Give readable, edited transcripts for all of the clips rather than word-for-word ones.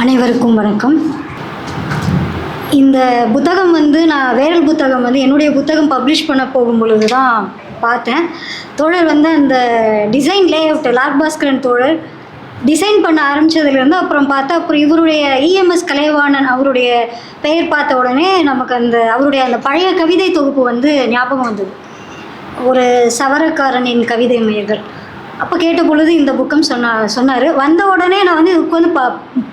அனைவருக்கும் வணக்கம். இந்த புத்தகம் நான் வேரல் புத்தகம் என்னுடைய புத்தகம் பப்ளிஷ் பண்ண போகும் பொழுது தான் பார்த்தேன். தோழர் அந்த டிசைன் லேஅவுட் லார்க் பாஸ்கரன் தோழர் டிசைன் பண்ண ஆரம்பித்ததுலேருந்து அப்புறம் பார்த்தா அப்புறம் இவருடைய இஎம்எஸ் கலைவாணன் அவருடைய பெயர் பார்த்த உடனே நமக்கு அவருடைய அந்த பழைய கவிதை தொகுப்பு ஞாபகம் வந்தது. ஒரு சவரக்காரனின் கவிதை மையங்கள் அப்போ கேட்ட பொழுது இந்த புக்கம் சொன்னார். வந்த உடனே நான் இதுக்கு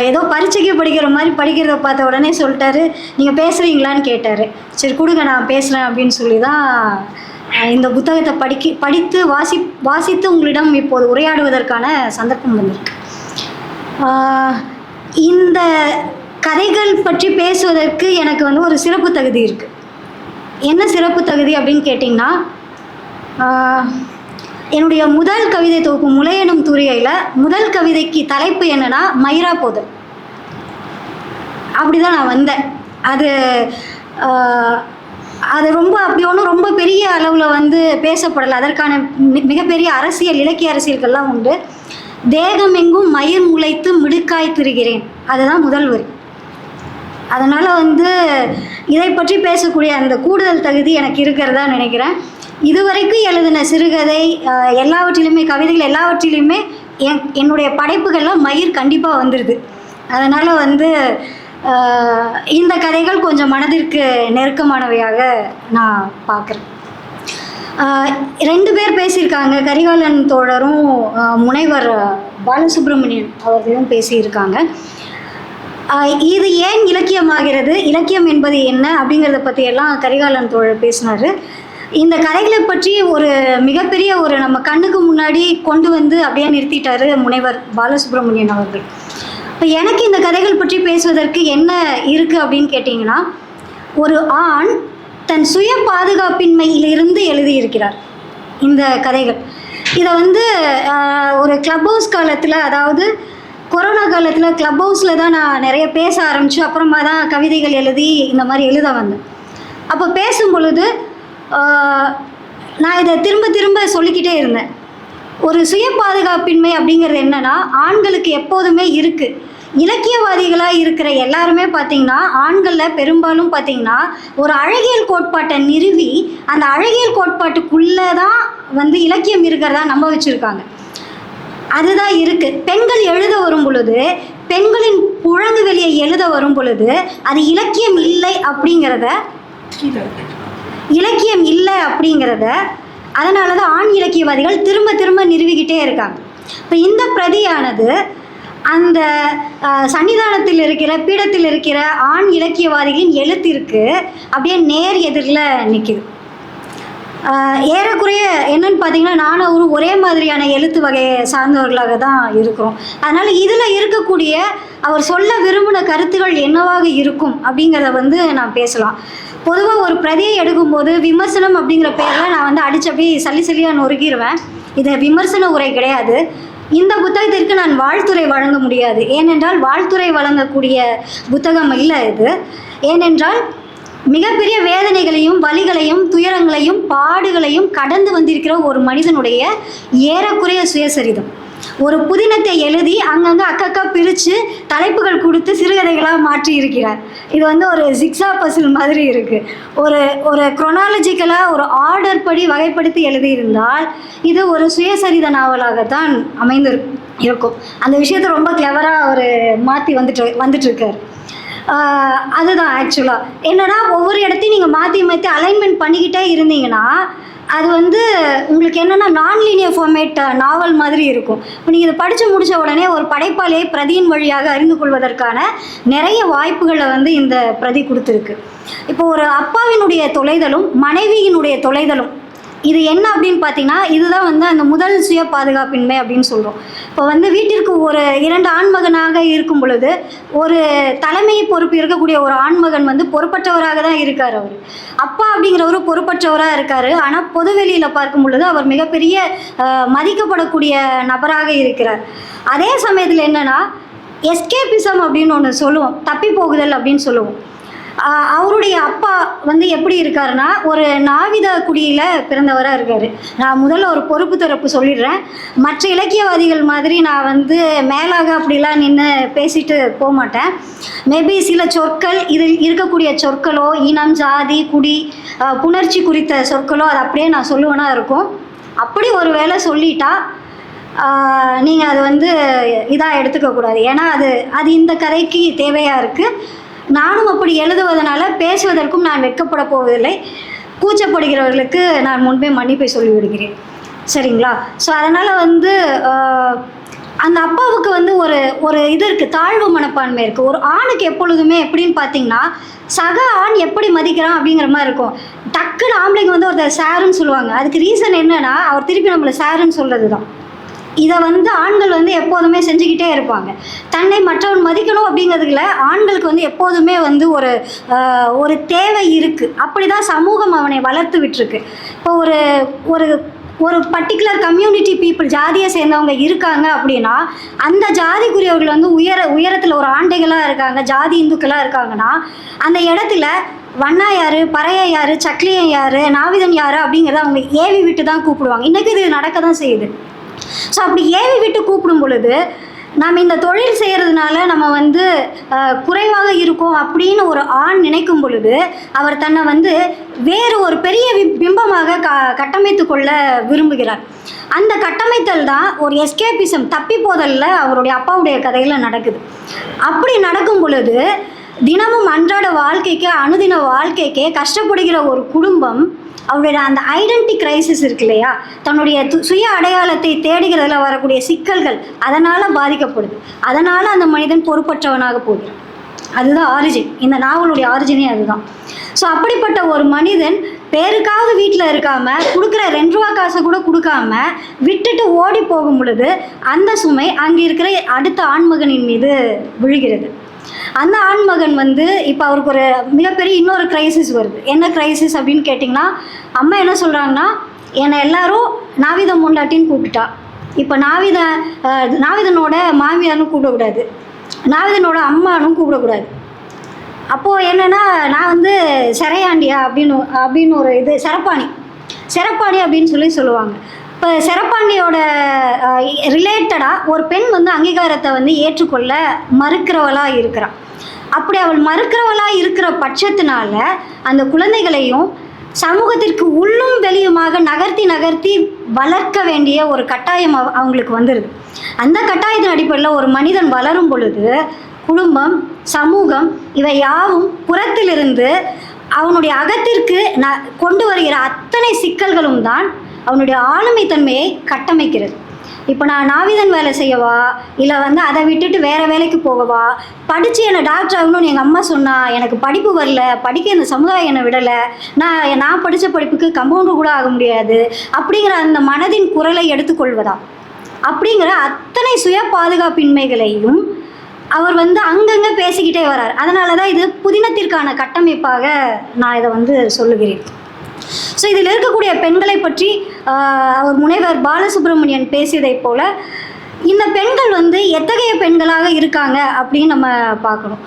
ஏதோ பரீட்சைக்கு படிக்கிற மாதிரி படிக்கிறத பார்த்த உடனே சொல்லிட்டாரு, நீங்கள் பேசுகிறீங்களான்னு கேட்டார். சரி கொடுங்க நான் பேசுகிறேன் அப்படின்னு சொல்லி தான் இந்த புத்தகத்தை படித்து வாசித்து உங்களிடம் இப்போது உரையாடுவதற்கான சந்தர்ப்பம் வந்திருக்கு. இந்த கதைகள் பற்றி பேசுவதற்கு எனக்கு ஒரு சிறப்பு தகுதி இருக்குது. என்ன சிறப்பு தகுதி அப்படின்னு கேட்டிங்கன்னா, என்னுடைய முதல் கவிதை தொகுப்பு முளையனும் தூரிகையில் முதல் கவிதைக்கு தலைப்பு என்னன்னா மயிரா போதல். அப்படி தான் நான் வந்தேன். அது ரொம்ப அப்படி ஒன்றும் ரொம்ப பெரிய அளவில் பேசப்படலை. அதற்கான மிகப்பெரிய அரசியல் இலக்கிய அரசியல்கள்லாம் உண்டு. தேகம் எங்கும் மயிர் முளைத்து மிடுக்காய் திரிகிறேன், அதுதான் முதல் வரி. அதனால் இதை பற்றி பேசக்கூடிய அந்த கூடுதல் தகுதி எனக்கு இருக்கிறதா நினைக்கிறேன். இதுவரைக்கும் எழுதின சிறுகதை எல்லாவற்றிலுமே கவிதைகள் எல்லாவற்றிலுமே என்னுடைய படைப்புகள்லாம் மயிர் கண்டிப்பாக வந்துடுது. அதனால் இந்த கதைகள் கொஞ்சம் மனதிற்கு நெருக்கமானவையாக நான் பார்க்குறேன். 2 பேர் பேசியிருக்காங்க, கரிகாலன் தோழரும் முனைவர் பாலசுப்ரமணியன் அவர்களும் பேசியிருக்காங்க. இது ஏன் இலக்கியமாகிறது, இலக்கியம் என்பது என்ன அப்படிங்கிறத பற்றியெல்லாம் கரிகாலன் தோழர் பேசினார். இந்த கதைகளை பற்றி ஒரு மிகப்பெரிய நம்ம கண்ணுக்கு முன்னாடி கொண்டு அப்படியே நிறுத்திட்டார் முனைவர் பாலசுப்ரமணியன் அவர்கள். இப்போ எனக்கு இந்த கதைகள் பற்றி பேசுவதற்கு என்ன இருக்குது அப்படின்னு கேட்டிங்கன்னா, ஒரு ஆண் தன் சுய பாதுகாப்பின்மையிலிருந்து எழுதியிருக்கிறார் இந்த கதைகள். இதை ஒரு கிளப் ஹவுஸ் காலத்தில், அதாவது கொரோனா காலத்தில் கிளப் ஹவுஸில் தான் நான் நிறைய பேச ஆரம்பித்து அப்புறமா தான் கவிதைகள் எழுதி இந்த மாதிரி எழுத வந்தேன். அப்போ பேசும் பொழுது நான் இதை திரும்ப சொல்லிக்கிட்டே இருந்தேன். ஒரு சுய பாதுகாப்பின்மை அப்படிங்கிறது என்னென்னா, ஆண்களுக்கு எப்போதுமே இருக்குது. இலக்கியவாதிகளாக இருக்கிற எல்லாருமே பார்த்திங்கன்னா, ஆண்களில் பெரும்பாலும் பார்த்திங்கன்னா ஒரு அழகியல் கோட்பாட்டை நிறுவி அந்த அழகியல் கோட்பாட்டுக்குள்ளே தான் இலக்கியம் இருக்கிறதா நம்ப வச்சுருக்காங்க. அதுதான் இருக்குது. பெண்கள் எழுத வரும் பொழுது, பெண்களின் புழங்கு வெளியை எழுத வரும் பொழுது அது இலக்கியம் இல்லை அப்படிங்கிறத அதனால தான் ஆண் இலக்கியவாதிகள் திரும்ப நிறுவிக்கிட்டே இருக்காங்க. இப்போ இந்த பிரதியானது அந்த சன்னிதானத்தில் இருக்கிற பீடத்தில் இருக்கிற ஆண் இலக்கியவாதிகளின் எழுத்திற்கு அப்படியே நேர் எதிரில் நிற்கிது. ஏறக்குறைய என்னன்னு பார்த்தீங்கன்னா, நானும் அவரும் ஒரே மாதிரியான எழுத்து வகையை சார்ந்தவர்களாக தான் இருக்கிறோம். அதனால் இதில் இருக்கக்கூடிய அவர் சொல்ல விரும்பின கருத்துக்கள் என்னவாக இருக்கும் அப்படிங்கிறத நான் பேசலாம். பொதுவாக ஒரு பிரதியை எடுக்கும்போது விமர்சனம் அப்படிங்கிற பேரில் நான் அடிச்சபடி சல்லியாக நொறுக்கிடுவேன். இது விமர்சன உரை கிடையாது. இந்த புத்தகத்திற்கு நான் வாழ்த்துரை வழங்க முடியாது. ஏனென்றால் வாழ்த்துரை வழங்கக்கூடிய புத்தகம் இல்லை இது. ஏனென்றால் மிகப்பெரிய வேதனைகளையும் வலிகளையும் துயரங்களையும் பாடுகளையும் கடந்து வந்திருக்கிற ஒரு மனிதனுடைய ஏறக்குறைய சுயசரிதம். ஒரு புதினத்தை எழுதி அங்கங்கே அக்கக்கா பிரித்து தலைப்புகள் கொடுத்து சிறுகதைகளாக மாற்றி இருக்கிறார். இது ஒரு ஜிக்ஸா பசில் மாதிரி இருக்குது. ஒரு குரோனாலஜிக்கலாக ஒரு ஆர்டர் படி வகைப்படுத்தி எழுதியிருந்தால் இது ஒரு சுயசரித நாவலாகத்தான் இருக்கும். அந்த விஷயத்தை ரொம்ப கிளவராக அவர் மாற்றி வந்துட்டுருக்கார். அதுதான் ஆக்சுவலாக என்னென்னா, ஒவ்வொரு இடத்தையும் நீங்கள் மாற்றி அலைன்மெண்ட் பண்ணிக்கிட்டே இருந்தீங்கன்னா அது உங்களுக்கு என்னென்னா நான்லீனியர் ஃபார்மேட் நாவல் மாதிரி இருக்கும். இப்போ நீங்கள் இதை படித்து முடித்த உடனே ஒரு படைப்பாளியை பிரதியின் வழியாக அறிந்து கொள்வதற்கான நிறைய வாய்ப்புகளை இந்த பிரதி கொடுத்துருக்கு. இப்போ ஒரு அப்பாவினுடைய தொலைதலும் மனைவியினுடைய தொலைதலும் இது என்ன அப்படின்னு பார்த்தீங்கன்னா, இதுதான் அந்த முதல் சுய பாதுகாப்பின்மை அப்படின்னு சொல்கிறோம். இப்போ வீட்டிற்கு ஒரு 2 ஆண்மகனாக இருக்கும் பொழுது ஒரு தலைமை பொறுப்பு இருக்கக்கூடிய ஒரு ஆண்மகன் பொறுப்பற்றவராக தான் இருக்கார். அவர் அப்பா அப்படிங்கிறவரு பொறுப்பற்றவராக இருக்கார். ஆனால் பொதுவெளியில் பார்க்கும் பொழுது அவர் மிகப்பெரிய மதிக்கப்படக்கூடிய நபராக இருக்கிறார். அதே சமயத்தில் என்னென்னா, எஸ்கேபிசம் அப்படின்னு ஒன்று சொல்லுவோம், தப்பி போகுதல் அப்படின்னு சொல்லுவோம். அவருடைய அப்பா வந்து எப்படி இருக்காருன்னா ஒரு நாவித குடியில் பிறந்தவராக இருக்கார். நான் முதல்ல ஒரு பொறுப்பு தரப்பு சொல்லிடுறேன். மற்ற இலக்கியவாதிகள் மாதிரி நான் வந்து மேலாக அப்படிலாம் நின்று பேசிட்டு போக மாட்டேன். மேபி சில சொற்கள் இதில் இருக்கக்கூடிய சொற்களோ இனம் ஜாதி குடி புணர்ச்சி குறித்த சொற்களோ அது அப்படியே நான் சொல்லுவேனா இருக்கும். அப்படி ஒரு வேளை சொல்லிட்டா நீங்கள் அது வந்து இதாக எடுத்துக்கக்கூடாது. ஏன்னா அது இந்த கதைக்கு தேவையாக இருக்குது. நானும் அப்படி எழுதுவதனால பேசுவதற்கும் நான் வெட்கப்பட போவதில்லை. கூச்சப்படுகிறவர்களுக்கு நான் முன்பே மன்னிப்பை சொல்லிவிடுகிறேன். சரிங்களா? ஸோ அதனால் வந்து அந்த அப்பாவுக்கு வந்து ஒரு இது இருக்குது, தாழ்வு மனப்பான்மை இருக்குது. ஒரு ஆணுக்கு எப்பொழுதுமே எப்படின்னு பார்த்தீங்கன்னா சக ஆண் எப்படி மதிக்கிறான் அப்படிங்கிற மாதிரி இருக்கும். டக்குன்னு ஆம்பளைங்க வந்து ஒருத்தர் சாருன்னு சொல்லுவாங்க. அதுக்கு ரீசன் என்னன்னா அவர் திருப்பி நம்மளை சாருன்னு சொல்கிறது தான். இதை வந்து ஆண்கள் வந்து எப்போதுமே செஞ்சுக்கிட்டே இருப்பாங்க. தன்னை மற்றவன் மதிக்கணும் அப்படிங்கிறதுல ஆண்களுக்கு வந்து எப்போதுமே வந்து ஒரு தேவை இருக்குது. அப்படி தான் சமூகம் அவனை வளர்த்து விட்டுருக்கு. இப்போ ஒரு ஒரு பர்டிகுலர் கம்யூனிட்டி பீப்புள் ஜாதியை சேர்ந்தவங்க இருக்காங்க அப்படின்னா அந்த ஜாதிக்குரியவர்கள் வந்து உயரத்தில் ஒரு ஆண்டைகளாக இருக்காங்க, ஜாதி இந்துக்களாக இருக்காங்கன்னா அந்த இடத்துல வண்ணா யார், பறையா யார், சக்லியன் யார், நாவிதன் யார் அப்படிங்கிறத அவங்க ஏவி விட்டு தான் கூப்பிடுவாங்க. இன்றைக்கி இது நடக்க தான் செய்யுது. ஸோ அப்படி ஏவி விட்டு கூப்பிடும் பொழுது நாம் இந்த தொழில் செய்கிறதுனால நம்ம வந்து குறைவாக இருக்கும் அப்படின்னு ஒரு ஆண் நினைக்கும் பொழுது அவர் தன்னை வந்து வேறு ஒரு பெரிய பிம்பமாக கட்டமைத்து கொள்ள விரும்புகிறார். அந்த கட்டமைத்தல் தான் ஒரு எஸ்கேபிசம், தப்பி போதலில் அவருடைய அப்பாவுடைய கதையில் நடக்குது. அப்படி நடக்கும் பொழுது தினமும் அன்றாட வாழ்க்கைக்கு அனுதின வாழ்க்கைக்கே கஷ்டப்படுகிற ஒரு குடும்பம் அவருடைய அந்த ஐடென்டி கிரைசிஸ் இருக்கு இல்லையா, தன்னுடைய சுய அடையாளத்தை தேடுகிறதுல வரக்கூடிய சிக்கல்கள் அதனால் பாதிக்கப்படுது. அதனால் அந்த மனிதன் பொறுப்பற்றவனாக போகிறான். அதுதான் ஆரிஜின். இந்த நாவலுடைய ஆரிஜினே அதுதான். ஸோ அப்படிப்பட்ட ஒரு மனிதன் பேருக்காவது வீட்டில் இருக்காமல் கொடுக்குற 2 ரூபா காசை கூட கொடுக்காம விட்டுட்டு ஓடி போகும் பொழுது அந்த சுமை அங்கே இருக்கிற அடுத்த ஆண்மகனின் மீது விழுகிறது. அந்த ஆண்மகன் வந்து இப்போ அவருக்கு ஒரு மிகப்பெரிய இன்னொரு கிரைசிஸ் வருது. என்ன கிரைசிஸ் அப்படின்னு கேட்டிங்கன்னா, அம்மா என்ன சொல்கிறாங்கன்னா, என்னை எல்லாரும் நாவிதம் முண்டாட்டின்னு கூப்பிட்டுட்டா. இப்போ நாவிதனோட மாமியாரும் கூப்பிடக்கூடாது, நாவிதனோட அம்மானும் கூப்பிடக்கூடாது. அப்போது என்னென்னா நான் வந்து சிறையாண்டியா அப்படின்னு ஒரு இது சிறப்பாணி அப்படின்னு சொல்லுவாங்க. இப்போ சிறப்பாண்டியோட ரிலேட்டடாக ஒரு பெண் வந்து அங்கீகாரத்தை வந்து ஏற்றுக்கொள்ள மறுக்கிறவளாக இருக்கிறாள். அப்படி அவள் மறுக்கிறவளாக இருக்கிற பட்சத்தினால அந்த குழந்தைகளையும் சமூகத்திற்கு உள்ளும் வெளியுமாக நகர்த்தி வளர்க்க வேண்டிய ஒரு கட்டாயம் அவங்களுக்கு வந்துடுது. அந்த கட்டாயத்தின் அடிப்படையில் ஒரு மனிதன் வளரும் பொழுது குடும்பம், சமூகம் இவை யாவும் புறத்திலிருந்து அவனுடைய அகத்திற்கு கொண்டு வருகிற அத்தனை சிக்கல்களும் தான் அவனுடைய ஆளுமைத்தன்மையை கட்டமைக்கிறது. இப்போ நான் நாவிதன் வேலை செய்யவா, இல்லை வந்து அதை விட்டுட்டு வேறு வேலைக்கு போகவா, படித்து என்னை டாக்டர் ஆகணும்னு எங்கள் அம்மா சொன்னா, எனக்கு படிப்பு வரல, படிக்க இந்த சமுதாயம் என்னை விடலை, நான் படித்த படிப்புக்கு கம்பவுண்டர் கூட ஆக முடியாது அப்படிங்கிற அந்த மனதின் குரலை எடுத்துக்கொள்வதா, அப்படிங்கிற அத்தனை சுய பாதுகாப்பின்மைகளையும் அவர் வந்து அங்கங்கே பேசிக்கிட்டே வரார். அதனால தான் இது புதினத்திற்கான கட்டமைப்பாக நான் இதை வந்து சொல்லுகிறேன். ஸோ இதில் இருக்கக்கூடிய பெண்களை பற்றி அவர் முனைவர் பாலசுப்ரமணியன் பேசியதைப் போல இந்த பெண்கள் வந்து எத்தகைய பெண்களாக இருக்காங்க அப்படின்னு நம்ம பார்க்கணும்.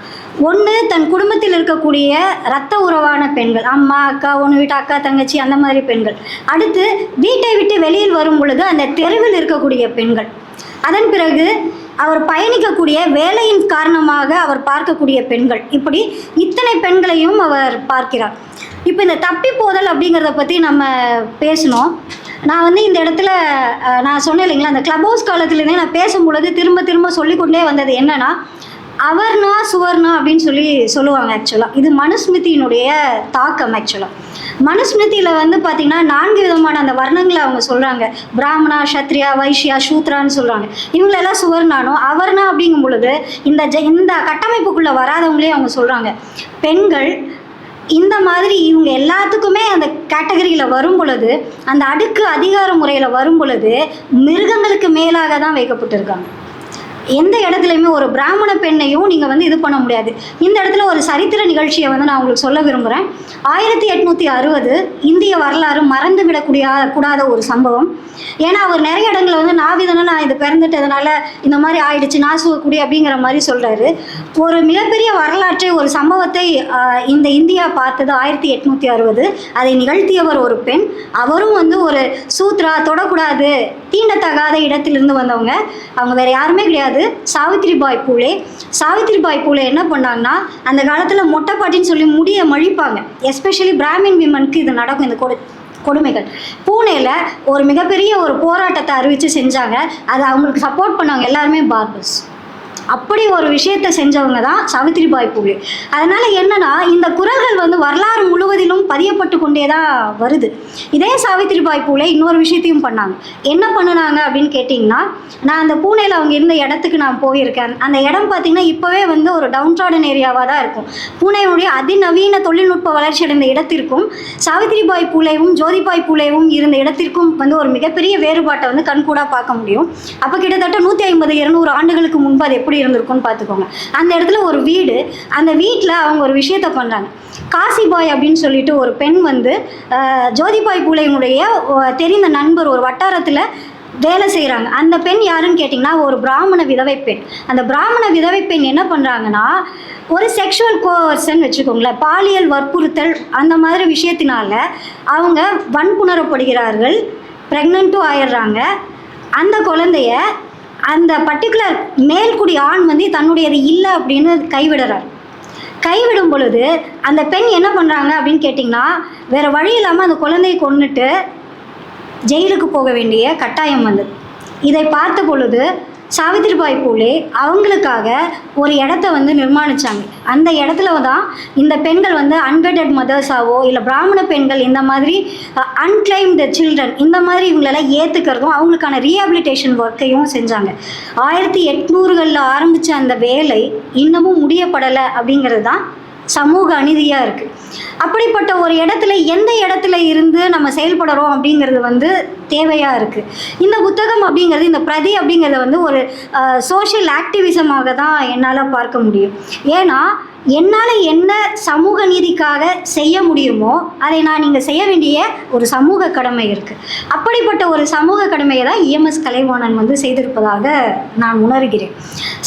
ஒன்று, தன் குடும்பத்தில் இருக்கக்கூடிய இரத்த உறவான பெண்கள், அம்மா அக்கா, ஒன்று வீட்டு அக்கா தங்கச்சி, அந்த மாதிரி பெண்கள். அடுத்து வீட்டை விட்டு வெளியில் வரும் பொழுது அந்த தெருவில் இருக்கக்கூடிய பெண்கள். அதன் பிறகு அவர் பயணிக்கக்கூடிய வேலையின் காரணமாக அவர் பார்க்கக்கூடிய பெண்கள். இப்படி இத்தனை பெண்களையும் அவர் பார்க்கிறார். இப்போ இந்த தப்பி போதல் அப்படிங்கிறத பற்றி நம்ம பேசணும். நான் வந்து இந்த இடத்துல நான் சொன்னேன் இல்லைங்களா, அந்த கிளப் ஹவுஸ் காலத்துலேருந்தே நான் பேசும்பொழுது திரும்ப சொல்லிக்கொண்டே வந்தது என்னென்னா, அவர்னா சுவர்னா அப்படின்னு சொல்லுவாங்க. ஆக்சுவலாக இது மனுஸ்மிருதியினுடைய தாக்கம். ஆக்சுவலாக மனுஸ்மிருதியில் வந்து பார்த்திங்கன்னா 4 விதமான அந்த வர்ணங்களை அவங்க சொல்கிறாங்க. பிராமணா, சத்ரியா, வைஷ்யா, சூத்ரான்னு சொல்கிறாங்க. இவங்களெல்லாம் சுவர்னானோ அவர்னா அப்படிங்கும் பொழுது இந்த கட்டமைப்புக்குள்ளே வராதவங்களே அவங்க சொல்கிறாங்க. பெண்கள் இந்த மாதிரி இவங்க எல்லாத்துக்குமே அந்த கேட்டகரியில் வரும் பொழுது, அந்த அடுக்கு அதிகார முறையில் வரும் பொழுது மிருகங்களுக்கு மேலாக தான் வைக்கப்பட்டிருக்காங்க. எந்த இடத்துலையுமே ஒரு பிராமண பெண்ணையும் நீங்கள் வந்து இது பண்ண முடியாது. இந்த இடத்துல ஒரு சரித்திர நிகழ்ச்சியை வந்து நான் உங்களுக்கு சொல்ல விரும்புகிறேன். 1860 இந்திய வரலாறு மறந்து கூடாத ஒரு சம்பவம். ஏன்னா அவர் நிறைய இடங்களில் வந்து நாவிதனை நான் இது பிறந்துட்டதுனால இந்த மாதிரி ஆயிடுச்சு நாசுவக்குடி அப்படிங்கிற மாதிரி சொல்கிறாரு. ஒரு மிகப்பெரிய வரலாற்றை ஒரு சம்பவத்தை இந்த இந்தியா பார்த்தது 1860. அதை நிகழ்த்தியவர் ஒரு பெண். அவரும் வந்து ஒரு சூத்ரா, தொடக்கூடாது, தீண்டத்தகாத இடத்திலிருந்து வந்தவங்க. அவங்க வேறு யாருமே கிடையாது, சாவித்ரிபாய் பூலே. சாவித்ரிபாய் பூலே என்ன பண்ணாங்கன்னா, அந்த காலத்தில் மொட்டைப்பாட்டின்னு சொல்லி முடியை மழிப்பாங்க. எஸ்பெஷலி பிராமின் விமனுக்கு இது நடக்கும், இந்த கொடுமைகள். பூனேல ஒரு மிகப்பெரிய ஒரு போராட்டத்தை அறிவித்து செஞ்சாங்க. அதை அவங்களுக்கு சப்போர்ட் பண்ணவங்க எல்லாருமே பார்பர்ஸ். அப்படி ஒரு விஷயத்தை செஞ்சவங்க தான் சாவித்ரிபாய் பூலே. அதனால் என்னன்னா, இந்த குரல்கள் வந்து வரலாறு முழுவதிலும் பதியப்பட்டு கொண்டே தான் வருது. இதே சாவித்ரிபாய் பூலே இன்னொரு விஷயத்தையும் பண்ணாங்க. என்ன பண்ணினாங்க அப்படின்னு கேட்டிங்கன்னா, நான் அந்த பூனேல அவங்க இருந்த இடத்துக்கு நான் போயிருக்கேன். அந்த இடம் பார்த்திங்கன்னா இப்போவே வந்து ஒரு டவுன்ட்ராடன் ஏரியாவாக தான் இருக்கும். பூனேவுடைய அதிநவீன தொழில்நுட்ப வளர்ச்சி அடைந்த இடத்திற்கும் சாவித்ரிபாய் பூலேவும் ஜோதிபாய் பூலேவும் இருந்த இடத்திற்கும் வந்து ஒரு மிகப்பெரிய வேறுபாட்டை வந்து கண்கூடாக பார்க்க முடியும். அப்போ கிட்டத்தட்ட 150-200 ஆண்டுகளுக்கு முன்பு அது எப்படி இருந்திருக்கும்னு பார்த்துக்கோங்க. அந்த இடத்துல ஒரு வீடு, அந்த வீட்டில் அவங்க ஒரு விஷயத்த பண்ணுறாங்க. காசிபாய் அப்படின்னு சொல்லிட்டு ஒரு பெண் வந்து ஜோதிபாய் பூலேனுடைய தெரிந்த நண்பர் ஒரு வட்டாரத்தில் வேலை செய்கிறாங்க. அந்த பெண் யாருன்னு கேட்டிங்கன்னா ஒரு பிராமண விதவை பெண். அந்த பிராமண விதவை பெண் என்ன பண்ணுறாங்கன்னா, ஒரு செக்ஷுவல் கோவர்சன் வச்சுக்கோங்களேன், பாலியல் வற்புறுத்தல் அந்த மாதிரி விஷயத்தினால அவங்க வன்புணரப்படுகிறார்கள். ப்ரெக்னென்ட்டும் ஆயிடுறாங்க. அந்த குழந்தைய அந்த பர்டிகுலர் மேல்குடி ஆண் வந்து தன்னுடையது இல்லை அப்படின்னு கைவிடும் பொழுது அந்த பெண் என்ன பண்ணுறாங்க அப்படின்னு கேட்டிங்கன்னா, வேறு வழி இல்லாமல் அந்த குழந்தையை கொன்னுட்டு ஜெயிலுக்கு போக வேண்டிய கட்டாயம் வந்தது. இதை பார்த்த பொழுது சாவித்ரிபாய் பூலே அவங்களுக்காக ஒரு இடத்த வந்து நிர்மாணித்தாங்க. அந்த இடத்துல தான் இந்த பெண்கள் வந்து அன்வெட்டட் மதர்ஸாவோ இல்லை பிராமண பெண்கள் இந்த மாதிரி அன்கிளைம்டு சில்ட்ரன் இந்த மாதிரி இவங்களெல்லாம் ஏற்றுக்கிறதும் அவங்களுக்கான ரீஹாபிலிட்டேஷன் ஒர்க்கையும் செஞ்சாங்க. 1800களில் ஆரம்பித்த அந்த வேலை இன்னமும் முடியப்படலை அப்படிங்கிறது தான் சமூக அநீதியாக இருக்குது. அப்படிப்பட்ட ஒரு இடத்துல எந்த இடத்துல இருந்து நம்ம செயல்படுறோம் அப்படிங்கிறது வந்து தேவையாக இருக்குது. இந்த புத்தகம் அப்படிங்கிறது, இந்த பிரதி அப்படிங்கிறத வந்து ஒரு சோஷியல் ஆக்டிவிசமாக தான் என்னால் பார்க்க முடியும். ஏன்னா என்னால் என்ன சமூக நீதிக்காக செய்ய முடியுமோ அதை நான் இங்கே செய்ய வேண்டிய ஒரு சமூக கடமை இருக்குது. அப்படிப்பட்ட ஒரு சமூக கடமையை தான் EMS கலைவாணன் வந்து செய்திருப்பதாக நான் உணர்கிறேன்.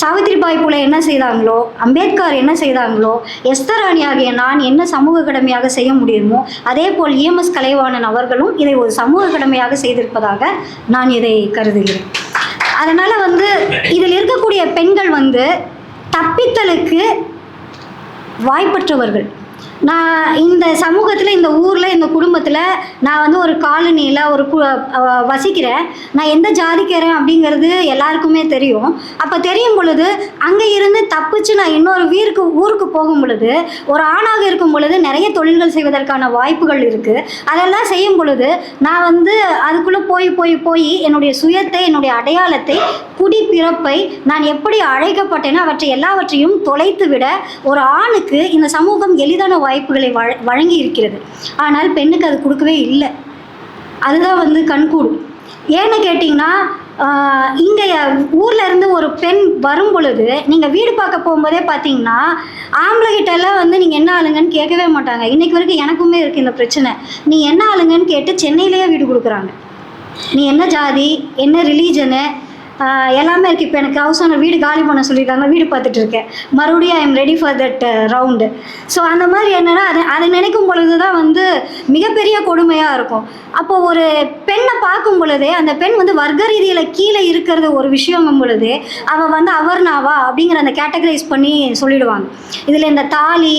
சாவித்ரிபாய் பூலே என்ன செய்தாங்களோ, அம்பேத்கர் என்ன செய்தாங்களோ, எஸ்தர் ராணி ஆகிய நான் என்ன சமூக கடமையாக செய்ய முடியுமோ அதே போல் EMS கலைவாணன் அவர்களும் இதை ஒரு சமூக கடமையாக செய்திருப்பதாக நான் இதை கருதுகிறேன். அதனால் வந்து இதில் இருக்கக்கூடிய பெண்கள் வந்து தப்பித்தலுக்கு வாய்ப்பற்றவர்கள். நான் இந்த சமூகத்தில், இந்த ஊரில், இந்த குடும்பத்தில் நான் வந்து ஒரு காலனியில் வசிக்கிறேன். நான் எந்த ஜாதிக்கிறேன் அப்படிங்கிறது எல்லாருக்குமே தெரியும். அப்போ தெரியும் பொழுது அங்கே இருந்து தப்பிச்சு நான் இன்னொரு ஊருக்கு போகும் பொழுது, ஒரு ஆணாக இருக்கும் பொழுது நிறைய தொழில்கள் செய்வதற்கான வாய்ப்புகள் இருக்குது. அதெல்லாம் செய்யும் பொழுது நான் வந்து அதுக்குள்ளே போய் என்னுடைய சுயத்தை, என்னுடைய அடையாளத்தை, குடிப்பிறப்பை நான் எப்படி அழைக்கப்பட்டேனோ அவற்றை எல்லாவற்றையும் தொலைத்து விட ஒரு ஆணுக்கு இந்த சமூகம் எளிதான வாய்ப்புகளை வழங்கி இருக்கிறது. ஆனால் பெண்ணுக்கு அது கொடுக்கவே இல்லை. அதுதான் வந்து கண்கூடு. ஏன்னு கேட்டிங்கன்னா, இங்கே ஊரில் இருந்து ஒரு பெண் வரும் பொழுது நீங்கள் வீடு பார்க்க போகும்போதே பார்த்தீங்கன்னா ஆம்பளைகிட்டெல்லாம் வந்து நீங்கள் என்ன ஆளுங்கன்னு கேட்கவே மாட்டாங்க. இன்றைக்கு வரைக்கும் எனக்குமே இருக்குது இந்த பிரச்சனை. நீ என்ன ஆளுங்கன்னு கேட்டு சென்னையிலேயே வீடு கொடுக்குறாங்க. நீ என்ன ஜாதி, என்ன ரிலீஜனு எல்லாமே இருக்குது. இப்போ எனக்கு ஹவுஸ் ஓனர் வீடு காலி பண்ண சொல்லியிருக்காங்க, வீடு பார்த்துட்டு இருக்கேன். மறுபடியும் I am ready for that round. So அந்த மாதிரி என்னென்னா அதை நினைக்கும் பொழுது தான் வந்து மிகப்பெரிய கொடுமையாக இருக்கும். அப்போது ஒரு பெண்ணை பார்க்கும் பொழுதே அந்த பெண் வந்து வர்க்க ரீதியில் கீழே இருக்கிறது ஒரு விஷயங்கும் பொழுது அவள் வந்து அவர்னாவா அப்படிங்கிற அந்த கேட்டகரைஸ் பண்ணி சொல்லிடுவாங்க. இதில் இந்த தாலி,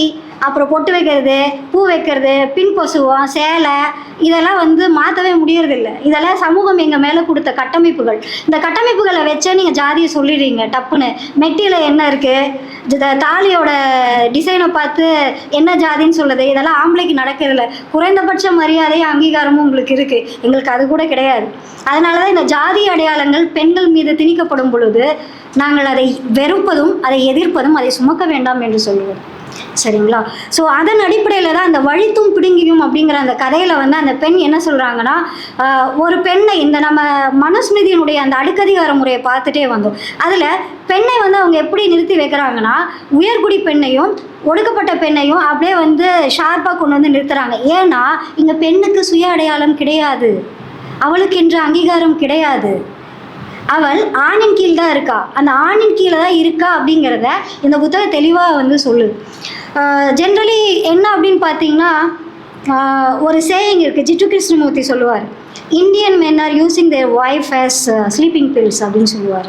அப்புறம் பொட்டு வைக்கிறது, பூ வைக்கிறது, பின் கொசுவம், சேலை, இதெல்லாம் வந்து மாற்றவே முடியறதில்லை. இதெல்லாம் சமூகம் எங்கள் மேலே கொடுத்த கட்டமைப்புகள். இந்த கட்டமைப்புகளை வச்சே நீங்கள் ஜாதியை சொல்லிடுறீங்க டப்புன்னு. மெட்டியில் என்ன இருக்குது, தாலியோட டிசைனை பார்த்து என்ன ஜாதின்னு சொல்லுது. இதெல்லாம் ஆம்பளைக்கு நடக்கிறதில்ல. குறைந்தபட்ச மரியாதை, அங்கீகாரமும் உங்களுக்கு இருக்குது, எங்களுக்கு அது கூட கிடையாது. அதனால தான் இந்த ஜாதி அடையாளங்கள் பெண்கள் மீது திணிக்கப்படும் பொழுது நாங்கள் அதை வெறுப்பதும், அதை எதிர்ப்பதும், அதை சுமக்க வேண்டாம் என்று சொல்லுவோம். சரிங்களா? ஸோ அதன் அடிப்படையில் தான் அந்த வழித்தும் பிடுங்கியும் அப்படிங்கிற அந்த கதையில் வந்து அந்த பெண் என்ன சொல்கிறாங்கன்னா, ஒரு பெண்ணை இந்த நம்ம மனுஸ்மிருதியினுடைய அந்த அடுக்கதிகார முறையை பார்த்துட்டே வந்தோம். அதில் பெண்ணை வந்து அவங்க எப்படி நிறுத்தி வைக்கிறாங்கன்னா, உயர்குடி பெண்ணையும் ஒடுக்கப்பட்ட பெண்ணையும் அப்படியே வந்து ஷார்ப்பாக கொண்டு வந்து நிறுத்துறாங்க. ஏன்னா இங்கே பெண்ணுக்கு சுய அடையாளம் கிடையாது, அவளுக்கு என்ற அங்கீகாரம் கிடையாது. அவள் ஆணின் கீழ் தான் இருக்கா, அந்த ஆணின் கீழே தான் இருக்கா அப்படிங்கிறத இந்த புத்தகம் தெளிவாக வந்து சொல்லுது. ஜென்ரலி என்ன அப்படின்னு பார்த்தீங்கன்னா, ஒரு சேயிங் இருக்குது, ஜிட்டு கிருஷ்ணமூர்த்தி சொல்லுவார், Indian men are using their wife as sleeping pills அப்படின்னு சொல்லுவார்.